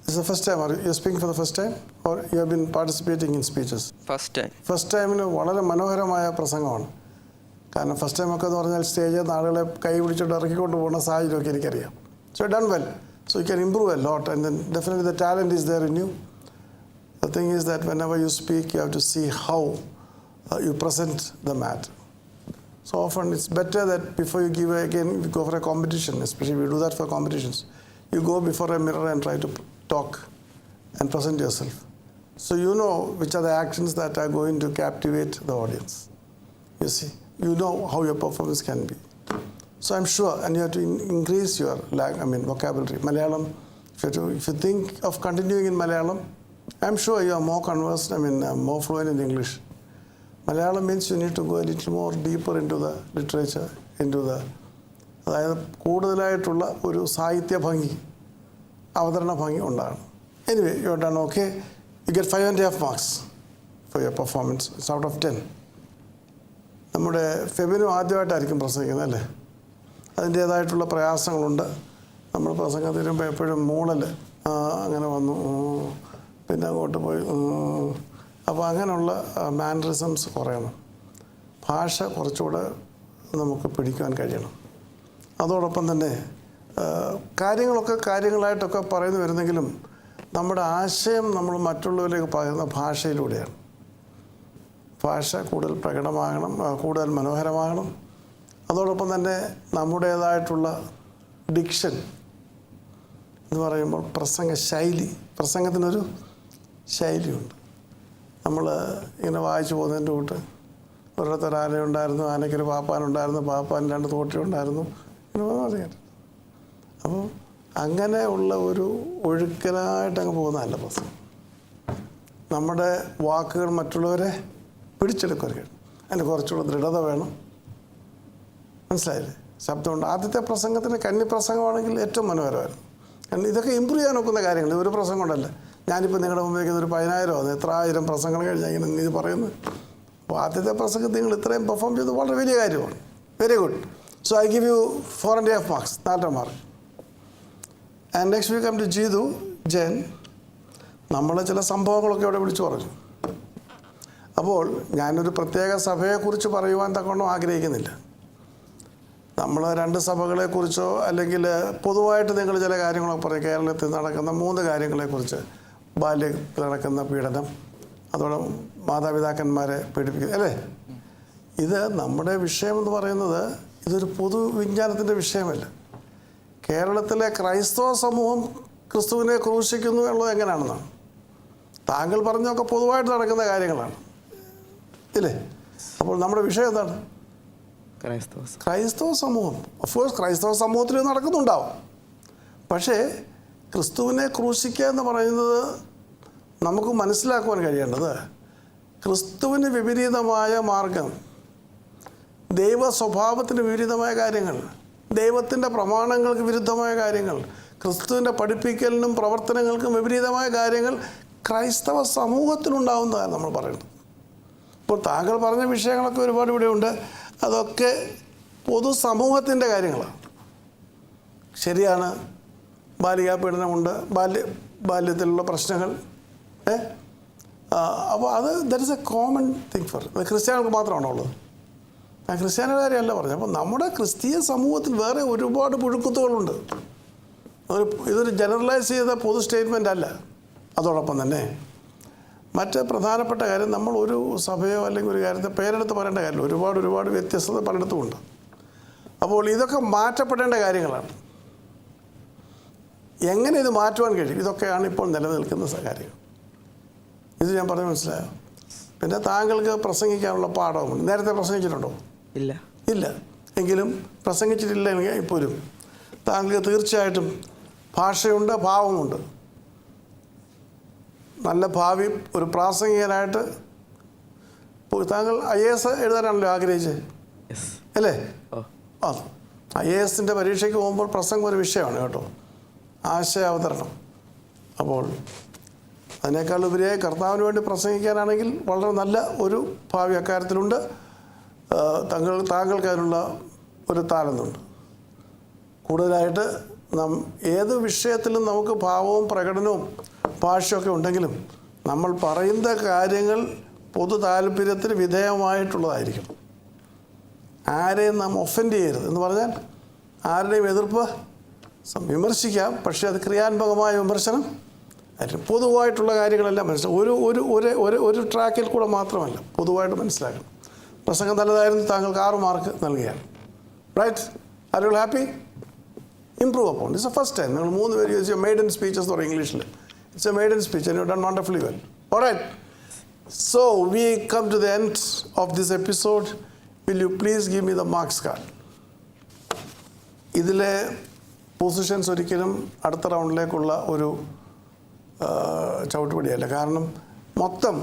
This is the first time. Are you speaking for the first time, or you have been participating in speeches? First ടൈമിന് വളരെ മനോഹരമായ പ്രസംഗമാണ്. കാരണം first ടൈമൊക്കെ എന്ന് പറഞ്ഞാൽ സ്റ്റേജിൽ ആളുകളെ കൈ പിടിച്ചിട്ട് ഇറക്കിക്കൊണ്ട് പോകുന്ന സാഹചര്യമൊക്കെ എനിക്കറിയാം. So you done well. So you can improve a lot, and then definitely the talent is there in you. The thing is that whenever you speak, you have to see how you present the matter. So often it's better that before you give again, you go for a competition, especially we do that for competitions. You go before a mirror and try to talk and present yourself. So you know which are the actions that are going to captivate the audience. You see, you know how your performance can be. So I'm sure, and you have to increase your vocabulary. Malayalam, if you think of continuing in Malayalam, I'm sure you are more conversed, more fluent in English. Malayalam means you need to go a little more deeper into the literature, into the, അതായത് കൂടുതലായിട്ടുള്ള ഒരു സാഹിത്യ ഭംഗി, അവതരണ ഭംഗി ഉണ്ടാകണം. Anyway, you have done okay. You get 5.5 marks for your performance. It's out of 10. നമ്മുടെ ഫെബിനും ആദ്യമായിട്ടായിരിക്കും പ്രസംഗിക്കുന്നത് അല്ലേ? അതിൻ്റേതായിട്ടുള്ള പ്രയാസങ്ങളുണ്ട്. നമ്മൾ പ്രസംഗം തരുമ്പോൾ എപ്പോഴും മൂളൽ അങ്ങനെ വന്നു, പിന്നെ അങ്ങോട്ട് പോയി. അപ്പോൾ അങ്ങനെയുള്ള മാനറിസംസ് കുറയണം. ഭാഷ കുറച്ചുകൂടെ നമുക്ക് പിടിക്കാൻ കഴിയണം. അതോടൊപ്പം തന്നെ കാര്യങ്ങളൊക്കെ കാര്യങ്ങളായിട്ടൊക്കെ പറയുന്നു വരുന്നെങ്കിലും നമ്മുടെ ആശയം നമ്മൾ മറ്റുള്ളവരിലേക്ക് പറയുന്ന ഭാഷയിലൂടെയാണ്. ഭാഷ കൂടുതൽ പ്രകടമാകണം, കൂടുതൽ മനോഹരമാകണം. അതോടൊപ്പം തന്നെ നമ്മുടേതായിട്ടുള്ള ഡിക്ഷൻ എന്ന് പറയുമ്പോൾ പ്രസംഗ ശൈലി, പ്രസംഗത്തിനൊരു ശൈലിയുണ്ട്. നമ്മൾ ഇങ്ങനെ വായിച്ചു പോകുന്നതിൻ്റെ കൂട്ട് ഒരിടത്തൊരു ആനയുണ്ടായിരുന്നു, ആനയ്ക്കൊരു പാപ്പാനുണ്ടായിരുന്നു, പാപ്പാൻ 2 തോട്ടി ഉണ്ടായിരുന്നു, ഇങ്ങനെ പറയാം. അപ്പോൾ അങ്ങനെ ഉള്ള ഒരു ഒഴുക്കനായിട്ട് അങ്ങ് പോകുന്നതല്ല പ്രസംഗം. നമ്മുടെ വാക്കുകൾ മറ്റുള്ളവരെ പിടിച്ചെടുക്കുകയാണ്. അതിന് കുറച്ചുകൂടെ ദൃഢത വേണം. മനസ്സിലായില്ലേ? ശബ്ദമുണ്ട്. ആദ്യത്തെ പ്രസംഗത്തിന് കന്നിപ്രസംഗമാണെങ്കിൽ ഏറ്റവും മനോഹരമായിരുന്നു. കാരണം ഇതൊക്കെ ഇമ്പ്രൂവ് ചെയ്യാൻ നോക്കുന്ന കാര്യങ്ങൾ, ഒരു പ്രസംഗം കൊണ്ടല്ല. ഞാനിപ്പോൾ നിങ്ങളുടെ മുമ്പിലേക്ക് ഒരു 10,000 എത്ര 1000 പ്രസംഗങ്ങൾ കഴിഞ്ഞാൽ ഇങ്ങനെ ഇത് പറയുന്നത്. അപ്പോൾ ആദ്യത്തെ പ്രസംഗത്തിൽ നിങ്ങൾ ഇത്രയും പെർഫോം ചെയ്ത് വളരെ വലിയ കാര്യമാണ്. Very good. So I give you 4.5 marks, 4 mark. And next we come to Jeethu ജെൻ. നമ്മൾ ചില സംഭവങ്ങളൊക്കെ ഇവിടെ വിളിച്ചു പറഞ്ഞു. അപ്പോൾ ഞാനൊരു പ്രത്യേക സഭയെക്കുറിച്ച് പറയുവാൻ തക്കവണ്ണം ആഗ്രഹിക്കുന്നില്ല. നമ്മൾ 2 സഭകളെക്കുറിച്ചോ അല്ലെങ്കിൽ പൊതുവായിട്ട് നിങ്ങൾ ചില കാര്യങ്ങളൊക്കെ പറയും. കേരളത്തിൽ നടക്കുന്ന 3 കാര്യങ്ങളെക്കുറിച്ച്: ബാല്യത്തിൽ നടക്കുന്ന പീഡനം, അതോടെ മാതാപിതാക്കന്മാരെ പീഡിപ്പിക്കുക, അല്ലേ? ഇത് നമ്മുടെ വിഷയമെന്ന് പറയുന്നത് ഇതൊരു പൊതുവിജ്ഞാനത്തിൻ്റെ വിഷയമല്ല. കേരളത്തിലെ ക്രൈസ്തവ സമൂഹം ക്രിസ്തുവിനെ ക്രൂശിക്കുന്നു എന്നുള്ളത് എങ്ങനെയാണെന്നാണ്. താങ്കൾ പറഞ്ഞൊക്കെ പൊതുവായിട്ട് നടക്കുന്ന കാര്യങ്ങളാണ്, ഇല്ലേ? അപ്പോൾ നമ്മുടെ വിഷയം എന്താണ്? ക്രൈസ്തവ സമൂഹം. ഓഫ്കോഴ്സ് ക്രൈസ്തവ സമൂഹത്തിൽ നടക്കുന്നുണ്ടാവും. പക്ഷേ ക്രിസ്തുവിനെ ക്രൂശിക്കുക എന്ന് പറയുന്നത് നമുക്ക് മനസ്സിലാക്കുവാൻ കഴിയേണ്ടത് ക്രിസ്തുവിന് വിപരീതമായ മാർഗം, ദൈവ സ്വഭാവത്തിന് വിപരീതമായ കാര്യങ്ങൾ, ദൈവത്തിൻ്റെ പ്രമാണങ്ങൾക്ക് വിരുദ്ധമായ കാര്യങ്ങൾ, ക്രിസ്തുവിൻ്റെ പഠിപ്പിക്കലിനും പ്രവർത്തനങ്ങൾക്കും വിപരീതമായ കാര്യങ്ങൾ ക്രൈസ്തവ സമൂഹത്തിലുണ്ടാവുന്നതാണ് നമ്മൾ പറയുന്നത്. ഇപ്പോൾ താങ്കൾ പറഞ്ഞ വിഷയങ്ങളൊക്കെ ഒരുപാട് ഇവിടെയുണ്ട്. അതൊക്കെ പൊതുസമൂഹത്തിൻ്റെ കാര്യങ്ങളാണ്. ശരിയാണ്, ബാലികാപീഡനമുണ്ട്, ബാല്യത്തിലുള്ള പ്രശ്നങ്ങൾ. അപ്പോൾ അത് that is A common thing for. അത് ക്രിസ്ത്യാനികൾക്ക് മാത്രമാണോ ഉള്ളത്? ക്രിസ്ത്യാനിയുടെ കാര്യമല്ല പറഞ്ഞത്. അപ്പോൾ നമ്മുടെ ക്രിസ്തീയ സമൂഹത്തിൽ വേറെ ഒരുപാട് പുഴുക്കുത്തുകളുണ്ട്. ഇതൊരു ജനറലൈസ് ചെയ്ത പൊതു സ്റ്റേറ്റ്മെൻ്റ് അല്ല. അതോടൊപ്പം തന്നെ മറ്റ് പ്രധാനപ്പെട്ട കാര്യം, നമ്മൾ ഒരു സഭയോ അല്ലെങ്കിൽ ഒരു കാര്യത്തെ പേരെടുത്ത് പറയേണ്ട കാര്യമില്ല. ഒരുപാട് വ്യത്യസ്തത പലയിടത്തുമുണ്ട്. അപ്പോൾ ഇതൊക്കെ മാറ്റപ്പെടേണ്ട കാര്യങ്ങളാണ്. എങ്ങനെ ഇത് മാറ്റുവാൻ കഴിയും? ഇതൊക്കെയാണ് ഇപ്പോൾ നിലനിൽക്കുന്ന കാര്യങ്ങൾ. ഇത് ഞാൻ പറഞ്ഞ് മനസ്സിലായോ? പിന്നെ താങ്കൾക്ക് പ്രസംഗിക്കാനുള്ള പാഠവുമുണ്ട്. നേരത്തെ പ്രസംഗിച്ചിട്ടുണ്ടോ? ഇല്ല. എങ്കിലും പ്രസംഗിച്ചിട്ടില്ലെങ്കിൽ ഇപ്പോഴും താങ്കൾക്ക് തീർച്ചയായിട്ടും ഭാഷയുണ്ട്, ഭാവമുണ്ട്. നല്ല ഭാവി ഒരു പ്രാസംഗികനായിട്ട് താങ്കൾ IAS എഴുതാനാണല്ലോ ആഗ്രഹിച്ചത്, അല്ലേ? IASൻ്റെ പരീക്ഷയ്ക്ക് പോകുമ്പോൾ പ്രസംഗം ഒരു വിഷയമാണ് കേട്ടോ, ആശയാവതരണം. അപ്പോൾ അതിനേക്കാൾ ഉപരിയായി കർത്താവിന് വേണ്ടി പ്രസംഗിക്കാനാണെങ്കിൽ വളരെ നല്ല ഒരു ഭാവി അക്കാര്യത്തിലുണ്ട്. താങ്കൾക്ക് അതിനുള്ള ഒരു താലന്തുണ്ട്. കൂടുതലായിട്ട് ഏത് വിഷയത്തിലും നമുക്ക് ഭാവവും പ്രകടനവും ഭാഷയൊക്കെ ഉണ്ടെങ്കിലും നമ്മൾ പറയുന്ന കാര്യങ്ങൾ പൊതു താല്പര്യത്തിന് വിധേയമായിട്ടുള്ളതായിരിക്കണം. ആരെയും നാം ഒഫൻഡ് ചെയ്യരുത്. എന്ന് പറഞ്ഞാൽ ആരുടെയും എതിർപ്പ് വിമർശിക്കാം, പക്ഷേ അത് ക്രിയാത്മകമായ വിമർശനം ആയിരിക്കും. പൊതുവായിട്ടുള്ള കാര്യങ്ങളെല്ലാം മനസ്സിലാക്കും. ഒരു ട്രാക്കിൽ കൂടെ മാത്രമല്ല, പൊതുവായിട്ട് മനസ്സിലാക്കണം. പ്രസംഗം നല്ലതായിരുന്നു, താങ്കൾക്ക് 6 മാർക്ക് നൽകുകയാണ്. Right? Are you happy? Improve upon. It's a first time. നിങ്ങൾ 3 പേര് ചോദിച്ചാൽ മെയ്ഡൻ സ്പീച്ചസ് എന്ന് പറയും ഇംഗ്ലീഷിൽ. It's a maiden speech and you've done wonderfully well. All right. So we come to the end of this episode. Will you please give me the marks card? ഇതിലെ positions ഒരിക്കലും അടുത്ത റൗണ്ടിലേക്കുള്ള ഒരു ചവിട്ടുപടിയല്ല. കാരണം മൊത്തം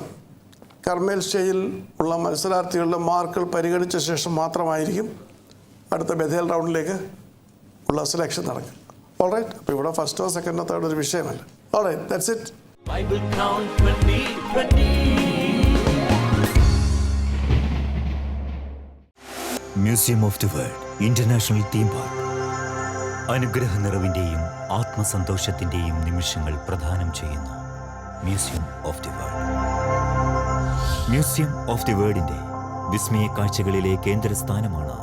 കർമ്മേൽ സ്റ്റേജിൽ ഉള്ള മത്സരാർത്ഥികളുടെ മാർക്കുകൾ പരിഗണിച്ച ശേഷം മാത്രമായിരിക്കും അടുത്ത ബഥേൽ റൗണ്ടിലേക്ക് ഉള്ള സെലക്ഷൻ നടക്കുക. ഓൾറൈറ്റ്. അപ്പോൾ ഇവിടെ ഫസ്റ്റോ സെക്കൻഡോ തേർഡോ ഒരു വിഷയമല്ല. Alright, that's it. Bible Count 2020. Museum of the world international theme park അനുഗ്രഹ നിറവിൻ്റെയും ആത്മസന്തോഷത്തിൻ്റെയും നിമിഷങ്ങൾ പ്രദാനം ചെയ്യുന്നു. Museum of the world. Museum of the വേൾഡിൻ്റെ വിസ്മയ കാഴ്ചകളിലെ കേന്ദ്രസ്ഥാനമാണ്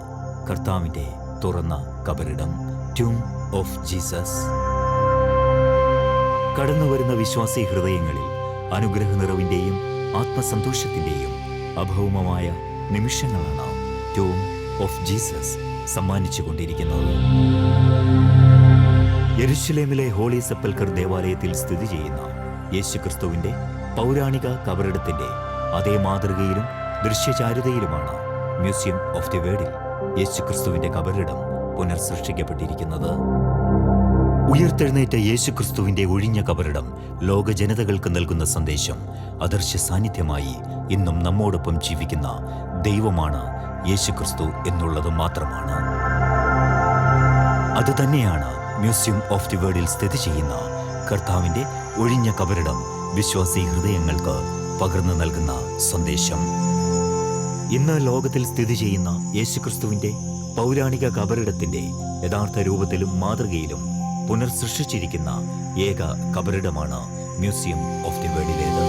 കർത്താവിൻ്റെ തുറന്ന കബറിടം, ടൂം ഓഫ് ജീസസ്. കടന്നുവരുന്ന വിശ്വാസി ഹൃദയങ്ങളിൽ അനുഗ്രഹ നിറവിൻ്റെയും ആത്മസന്തോഷത്തിൻ്റെയും അഭൗമമായ നിമിഷങ്ങളാണ് ടൂം ഓഫ് ജീസസ് സമ്മാനിച്ചു കൊണ്ടിരിക്കുന്നത്. യെരുശലേമിലെ ഹോളി സെപ്പൽക്കർ ദേവാലയത്തിൽ സ്ഥിതി ചെയ്യുന്ന യേശുക്രിസ്തുവിന്റെ പൗരാണിക കബറിടത്തിന്റെ അതേ മാതൃകയിലും ദൃശ്യചാരുതയിലുമാണ് മ്യൂസിയം ഓഫ് ദി വേർഡിൽ യേശുക്രിസ്തുവിന്റെ കബറിടം പുനർസൃഷ്ടിക്കപ്പെട്ടിരിക്കുന്നത്. ഉയർത്തെഴുന്നേറ്റ യേശുക്രിസ്തുവിന്റെ ഒഴിഞ്ഞ കബറിടം ലോക ജനതകൾക്ക് നൽകുന്ന സന്ദേശം അദൃശ്യ സാന്നിധ്യമായി ഇന്നും നമ്മോടൊപ്പം ജീവിക്കുന്ന ദൈവമാണ് യേശുക്രിസ്തു എന്നുള്ളത് മാത്രമാണ്. അതുതന്നെയാണ് മ്യൂസിയം ഓഫ് ദി വേർഡിൽ സ്ഥിതി ചെയ്യുന്ന കർത്താവിന്റെ ഒഴിഞ്ഞ കബറിടം വിശ്വാസി ഹൃദയങ്ങൾക്ക് പകർന്നു നൽകുന്ന സന്ദേശം. ഇന്ന് ലോകത്തിൽ സ്ഥിതി ചെയ്യുന്ന യേശുക്രിസ്തുവിന്റെ പൗരാണിക കബറിടത്തിന്റെ യഥാർത്ഥ രൂപത്തിലും മാതൃകയിലും പുനർസൃഷ്ടിച്ചിരിക്കുന്ന ഏക കബറിടമാണ് മ്യൂസിയം ഓഫ് ദി വേർഡിലേത്.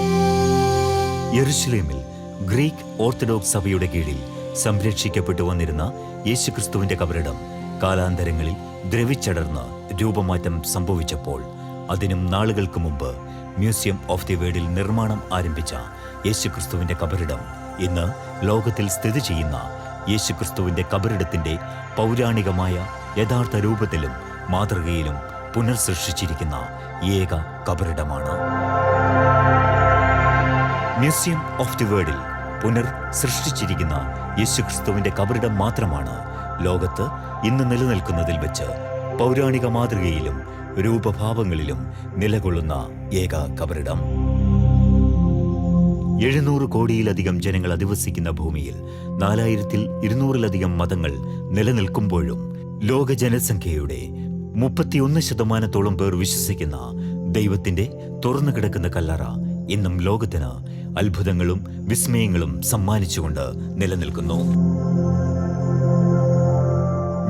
യെരുശലേമിൽ ഗ്രീക്ക് ഓർത്തഡോക്സ് സഭയുടെ കീഴിൽ സംരക്ഷിക്കപ്പെട്ടു വന്നിരുന്ന യേശുക്രിസ്തുവിന്റെ കബറിടം കാലാന്തരങ്ങളിൽ ദ്രവിച്ചടർന്ന് രൂപമാറ്റം സംഭവിച്ചപ്പോൾ അതിനും നാളുകൾക്ക് മുമ്പ് മ്യൂസിയം ഓഫ് ദി വേർഡിൽ നിർമ്മാണം ആരംഭിച്ച യേശുക്രിസ്തുവിന്റെ കബറിടം ഇന്ന് ലോകത്തിൽ സ്ഥിതി ചെയ്യുന്ന യേശുക്രിസ്തുവിന്റെ കബറിടത്തിന്റെ പൗരാണികമായ യഥാർത്ഥ രൂപത്തിലും മാതൃകയിലും പുനർസൃഷ്ടിച്ചിരിക്കുന്ന ഏക കബറിടമാണ്. മ്യൂസിയം ഓഫ് ദി വേർഡിൽ പുനർസൃഷ്ടിച്ചിരിക്കുന്ന യേശുക്രിസ്തുവിന്റെ കബറിടം മാത്രമാണ് ലോകത്ത് ഇന്ന് നിലനിൽക്കുന്നതിൽ വെച്ച് പൗരാണിക മാതൃകയിലും രൂപഭാവങ്ങളിലും നിലകൊള്ളുന്ന ഏക കബറിടം. 700 കോടിയിലധികം ജനങ്ങൾ അധിവസിക്കുന്ന ഭൂമിയിൽ 4200-ലധികം മതങ്ങൾ നിലനിൽക്കുമ്പോഴും ലോക ജനസംഖ്യയുടെ 31% പേർ വിശ്വസിക്കുന്ന ദൈവത്തിന്റെ തുറന്നു കിടക്കുന്ന കല്ലറ ഇന്നും ലോകത്തിന് അത്ഭുതങ്ങളും വിസ്മയങ്ങളും സമ്മാനിച്ചുകൊണ്ട് നിലനിൽക്കുന്നു.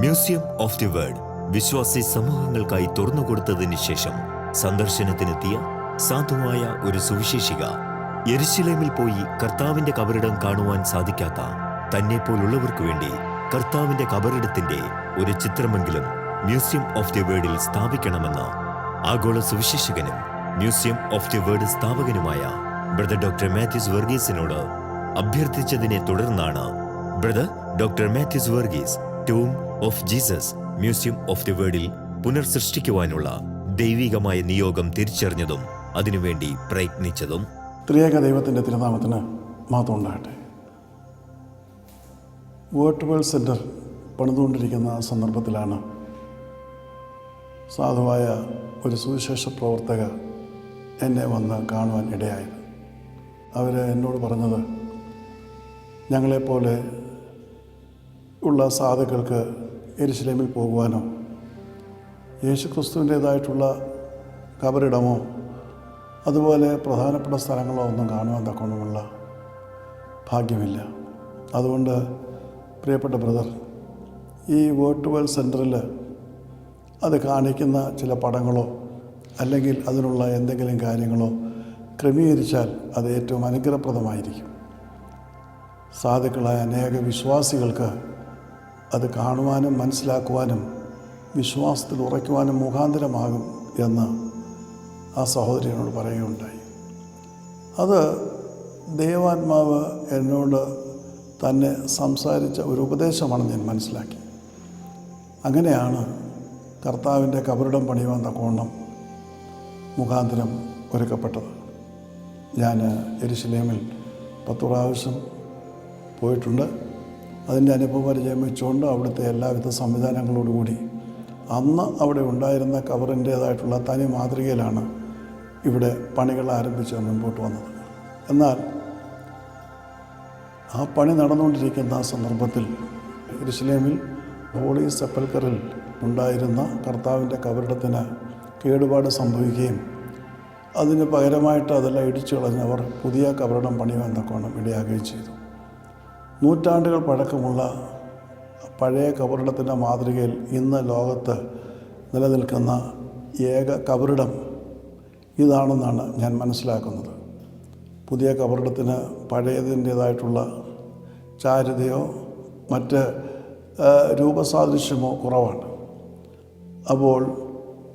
മ്യൂസിയം ഓഫ് ദി വേർഡ് വിശ്വാസി സമൂഹങ്ങൾക്കായി തുറന്നുകൊടുത്തതിന് ശേഷം സന്ദർശനത്തിനെത്തിയ സാധുവായ ഒരു സുവിശേഷിക യെരുശലേമിൽ പോയി കർത്താവിന്റെ കബറിടം കാണുവാൻ സാധിക്കാത്ത തന്നെപ്പോലുള്ളവർക്ക് വേണ്ടി കർത്താവിന്റെ കബറിടത്തിന്റെ ഒരു ചിത്രമെങ്കിലും മ്യൂസിയം ഓഫ് ദി വേർഡിൽ സ്ഥാപിക്കണമെന്ന് ആഗോള സുവിശേഷകനും മ്യൂസിയം ഓഫ് ദി വേർഡ് സ്ഥാപകനുമായ ബ്രദർ ഡോക്ടർ മാത്യൂസ് വർഗീസിനോട് അഭ്യർത്ഥിച്ചതിനെ തുടർന്നാണ് brother doctor Mathews Varghese tomb of Jesus museum of the വേർഡിൽ പുനർസൃഷ്ടിക്കുവാനുള്ള ദൈവികമായ നിയോഗം തിരിച്ചറിഞ്ഞതും അതിനുവേണ്ടി പ്രയത്നിച്ചതും. ത്രിയേക ദൈവത്തിൻ്റെ തിരുനാമത്തിന് മാത്രം ഉണ്ടാകട്ടെ. വേർഡ് വേൾഡ് സെൻറ്റർ പണിതുകൊണ്ടിരിക്കുന്ന സന്ദർഭത്തിലാണ് സാധുവായ ഒരു സുവിശേഷ പ്രവർത്തക എന്നെ വന്ന് കാണുവാൻ ഇടയായത്. അവർ എന്നോട് പറഞ്ഞത്, ഞങ്ങളെപ്പോലെ ഉള്ള സാധുക്കൾക്ക് യെരുശലേമിൽ പോകുവാനോ യേശുക്രിസ്തുവിൻ്റേതായിട്ടുള്ള കബറിടമോ അതുപോലെ പ്രധാനപ്പെട്ട സ്ഥലങ്ങളോ ഒന്നും കാണുവാൻ തക്കവണ്ണമുള്ള ഭാഗ്യമില്ല. അതുകൊണ്ട് പ്രിയപ്പെട്ട ബ്രദർ, ഈ വേർഡ് വേൾഡ് സെൻറ്ററിൽ അത് കാണിക്കുന്ന ചില പടങ്ങളോ അല്ലെങ്കിൽ അതിനുള്ള എന്തെങ്കിലും കാര്യങ്ങളോ ക്രമീകരിച്ചാൽ അത് ഏറ്റവും അനുഗ്രഹപ്രദമായിരിക്കും. സാധുക്കളായ അനേക വിശ്വാസികൾക്ക് അത് കാണുവാനും മനസ്സിലാക്കുവാനും വിശ്വാസത്തിൽ ഉറയ്ക്കുവാനും മുഖാന്തരമാകും എന്ന് ആ സഹോദരിയോട് പറയുകയുണ്ടായി. അത് ദൈവാത്മാവ് എന്നോട് തന്നെ സംസാരിച്ച ഒരു ഉപദേശമാണെന്ന് ഞാൻ മനസ്സിലാക്കി. അങ്ങനെയാണ് കർത്താവിൻ്റെ കബറിടം പണിയുവാൻ തക്കവണ്ണം മുഖാന്തരം ഒരുക്കപ്പെട്ടത്. ഞാൻ യെരുശലേമിൽ 10 പ്രാവശ്യം പോയിട്ടുണ്ട്. അതിൻ്റെ അനുഭവ പരിചയം വെച്ചുകൊണ്ട് അവിടുത്തെ എല്ലാവിധ സംവിധാനങ്ങളോടുകൂടി അന്ന് അവിടെ ഉണ്ടായിരുന്ന കബറിൻ്റേതായിട്ടുള്ള തനി മാതൃകയിലാണ് ഇവിടെ പണികൾ ആരംഭിച്ച് മുൻപോട്ട് വന്നത്. എന്നാൽ ആ പണി നടന്നുകൊണ്ടിരിക്കുന്ന സന്ദർഭത്തിൽ യെരുശലേമിൽ ഹോളി സെപ്പൽക്കറിൽ ഉണ്ടായിരുന്ന കർത്താവിൻ്റെ കബറിടത്തിന് കേടുപാട് സംഭവിക്കുകയും അതിന് പകരമായിട്ട് അതെല്ലാം ഇടിച്ചു കളഞ്ഞവർ പുതിയ കബറിടം പണിയുവാൻ തക്കവണ്ണം ഇടയാകുകയും ചെയ്തു. നൂറ്റാണ്ടുകൾ പഴക്കമുള്ള പഴയ കബറിടത്തിൻ്റെ മാതൃകയിൽ ഇന്ന് ലോകത്ത് നിലനിൽക്കുന്ന ഏക കബറിടം ഇതാണെന്നാണ് ഞാൻ മനസ്സിലാക്കുന്നത്. പുതിയ കബറിടത്തിന് പഴയതിൻ്റേതായിട്ടുള്ള ചാരുതയോ മറ്റ് രൂപസാദൃശ്യമോ കുറവാണ്. അപ്പോൾ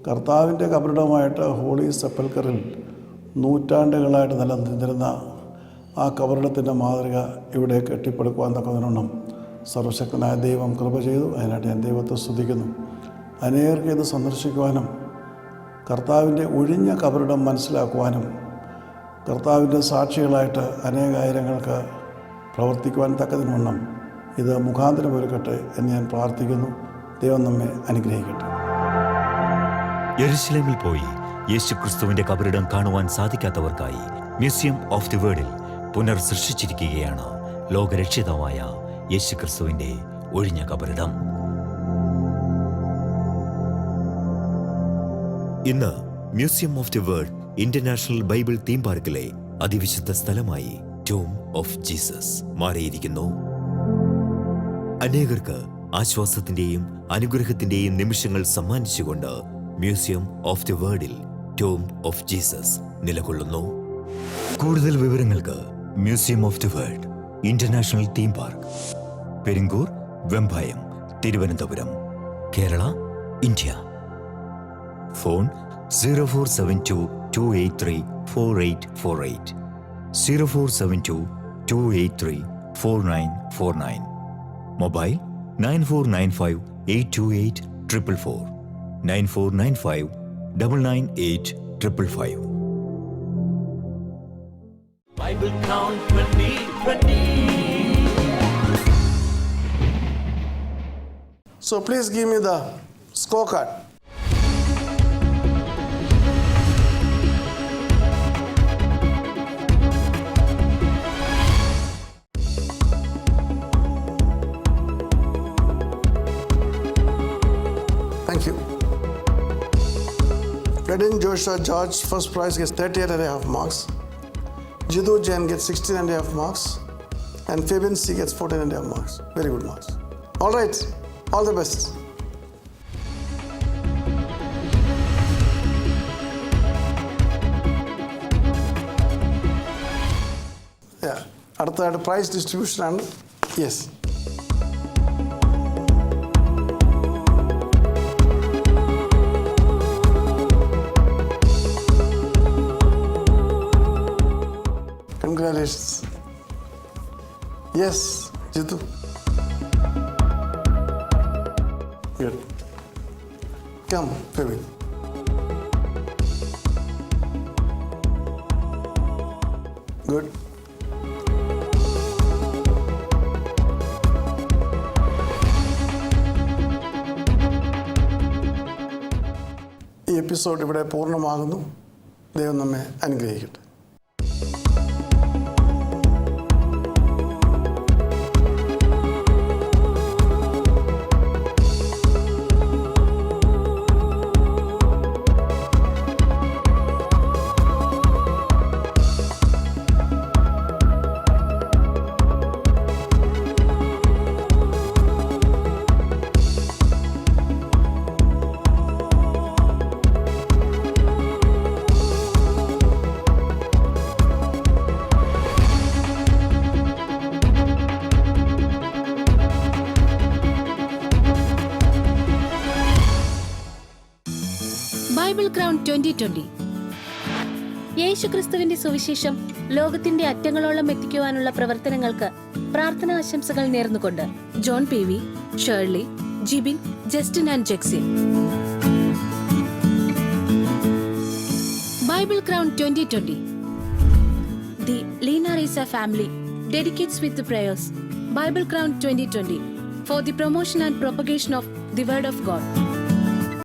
കർത്താവിൻ്റെ കബറിടമായിട്ട് ഹോളി സെപ്പൽക്കറിൽ നൂറ്റാണ്ടുകളായിട്ട് നിലനിന്നിരുന്ന ആ കബറിടത്തിൻ്റെ മാതൃക ഇവിടെ കെട്ടിപ്പടുക്കുവാൻ തക്കവണ്ണം സർവശക്തനായ ദൈവം കൃപ ചെയ്തു. അതിനായിട്ട് ഞാൻ ദൈവത്തെ സ്തുതിക്കുന്നു. അനേകർക്ക് ഇത് സന്ദർശിക്കുവാനും കർത്താവിൻ്റെ ഒഴിഞ്ഞ കബറിടം മനസ്സിലാക്കുവാനും കർത്താവിൻ്റെ സാക്ഷികളായിട്ട് അനേകായിരങ്ങൾക്ക് പ്രവർത്തിക്കുവാൻ തക്കതിനൊന്നും ഇത് മുഖാന്തരമൊരുക്കട്ടെ എന്ന് ഞാൻ പ്രാർത്ഥിക്കുന്നു. ദൈവം നമ്മെ അനുഗ്രഹിക്കട്ടെ. യെരുശലേമിൽ പോയി യേശുക്രിസ്തുവിന്റെ കബറിടം കാണുവാൻ സാധിക്കാത്തവർക്കായി മ്യൂസിയം ഓഫ് ദി വേൾഡിൽ പുനർസൃഷ്ടിച്ചിരിക്കുകയാണ് ലോകരക്ഷിതാവായ യേശുക്രിസ്തുവിന്റെ ഒഴിഞ്ഞ കബറിടം. ഇന്ന് museum of the world international Bible theme പാർക്കിലെ അതിവിശുദ്ധ സ്ഥലമായി ടോം ഓഫ് ജീസസ് മാറിയിരിക്കുന്നു. അനേകർക്ക് ആശ്വാസത്തിന്റെയും അനുഗ്രഹത്തിന്റെയും നിമിഷങ്ങൾ സമ്മാനിച്ചുകൊണ്ട് മ്യൂസിയം ഓഫ് ദി വേൾഡിൽ ടോം ഓഫ് ജീസസ് നിലകൊള്ളുന്നു. കൂടുതൽ വിവരങ്ങൾക്ക് museum of the world international theme park, Peringoor, Vembayam, Thiruvananthapuram, Kerala, India. Phone 0472-283-4848, 0472-283-4949. Mobile 9495-828-444, 9495-998-555. Bible Count 2020. So please give me the scorecard. Thank you. Fledin Joshua George, first prize, gets 38.5 marks. Jiddu Jain gets 16.5 marks. And Fabian C gets 14.5 marks. Very good marks. All right. All the best. Yeah. അടുത്ത price distribution ആണ്. Yes. Congratulations. Yes, Jitu. Good. Come, Fabian. Good. ഈ episode ഇവിടെ പൂർണ്ണമാകുന്നു. ദൈവം നമ്മെ അനുഗ്രഹിക്കട്ടെ. Bible Crown 2020. യേശുക്രിസ്തുവിന്റെ സുവിശേഷം ലോകത്തിന്റെ അറ്റങ്ങളോളം എത്തിക്കുവാനുള്ള പ്രവർത്തനങ്ങൾക്ക് പ്രാർത്ഥനാ ആശംസകൾ നേർന്നുകൊണ്ട് John PV, Shirley, Jibin, Justin and Jexin. Bible Crown 2020. The Lena Risa family dedicates with the prayers Bible Crown 2020 for the promotion and propagation of the Word of God.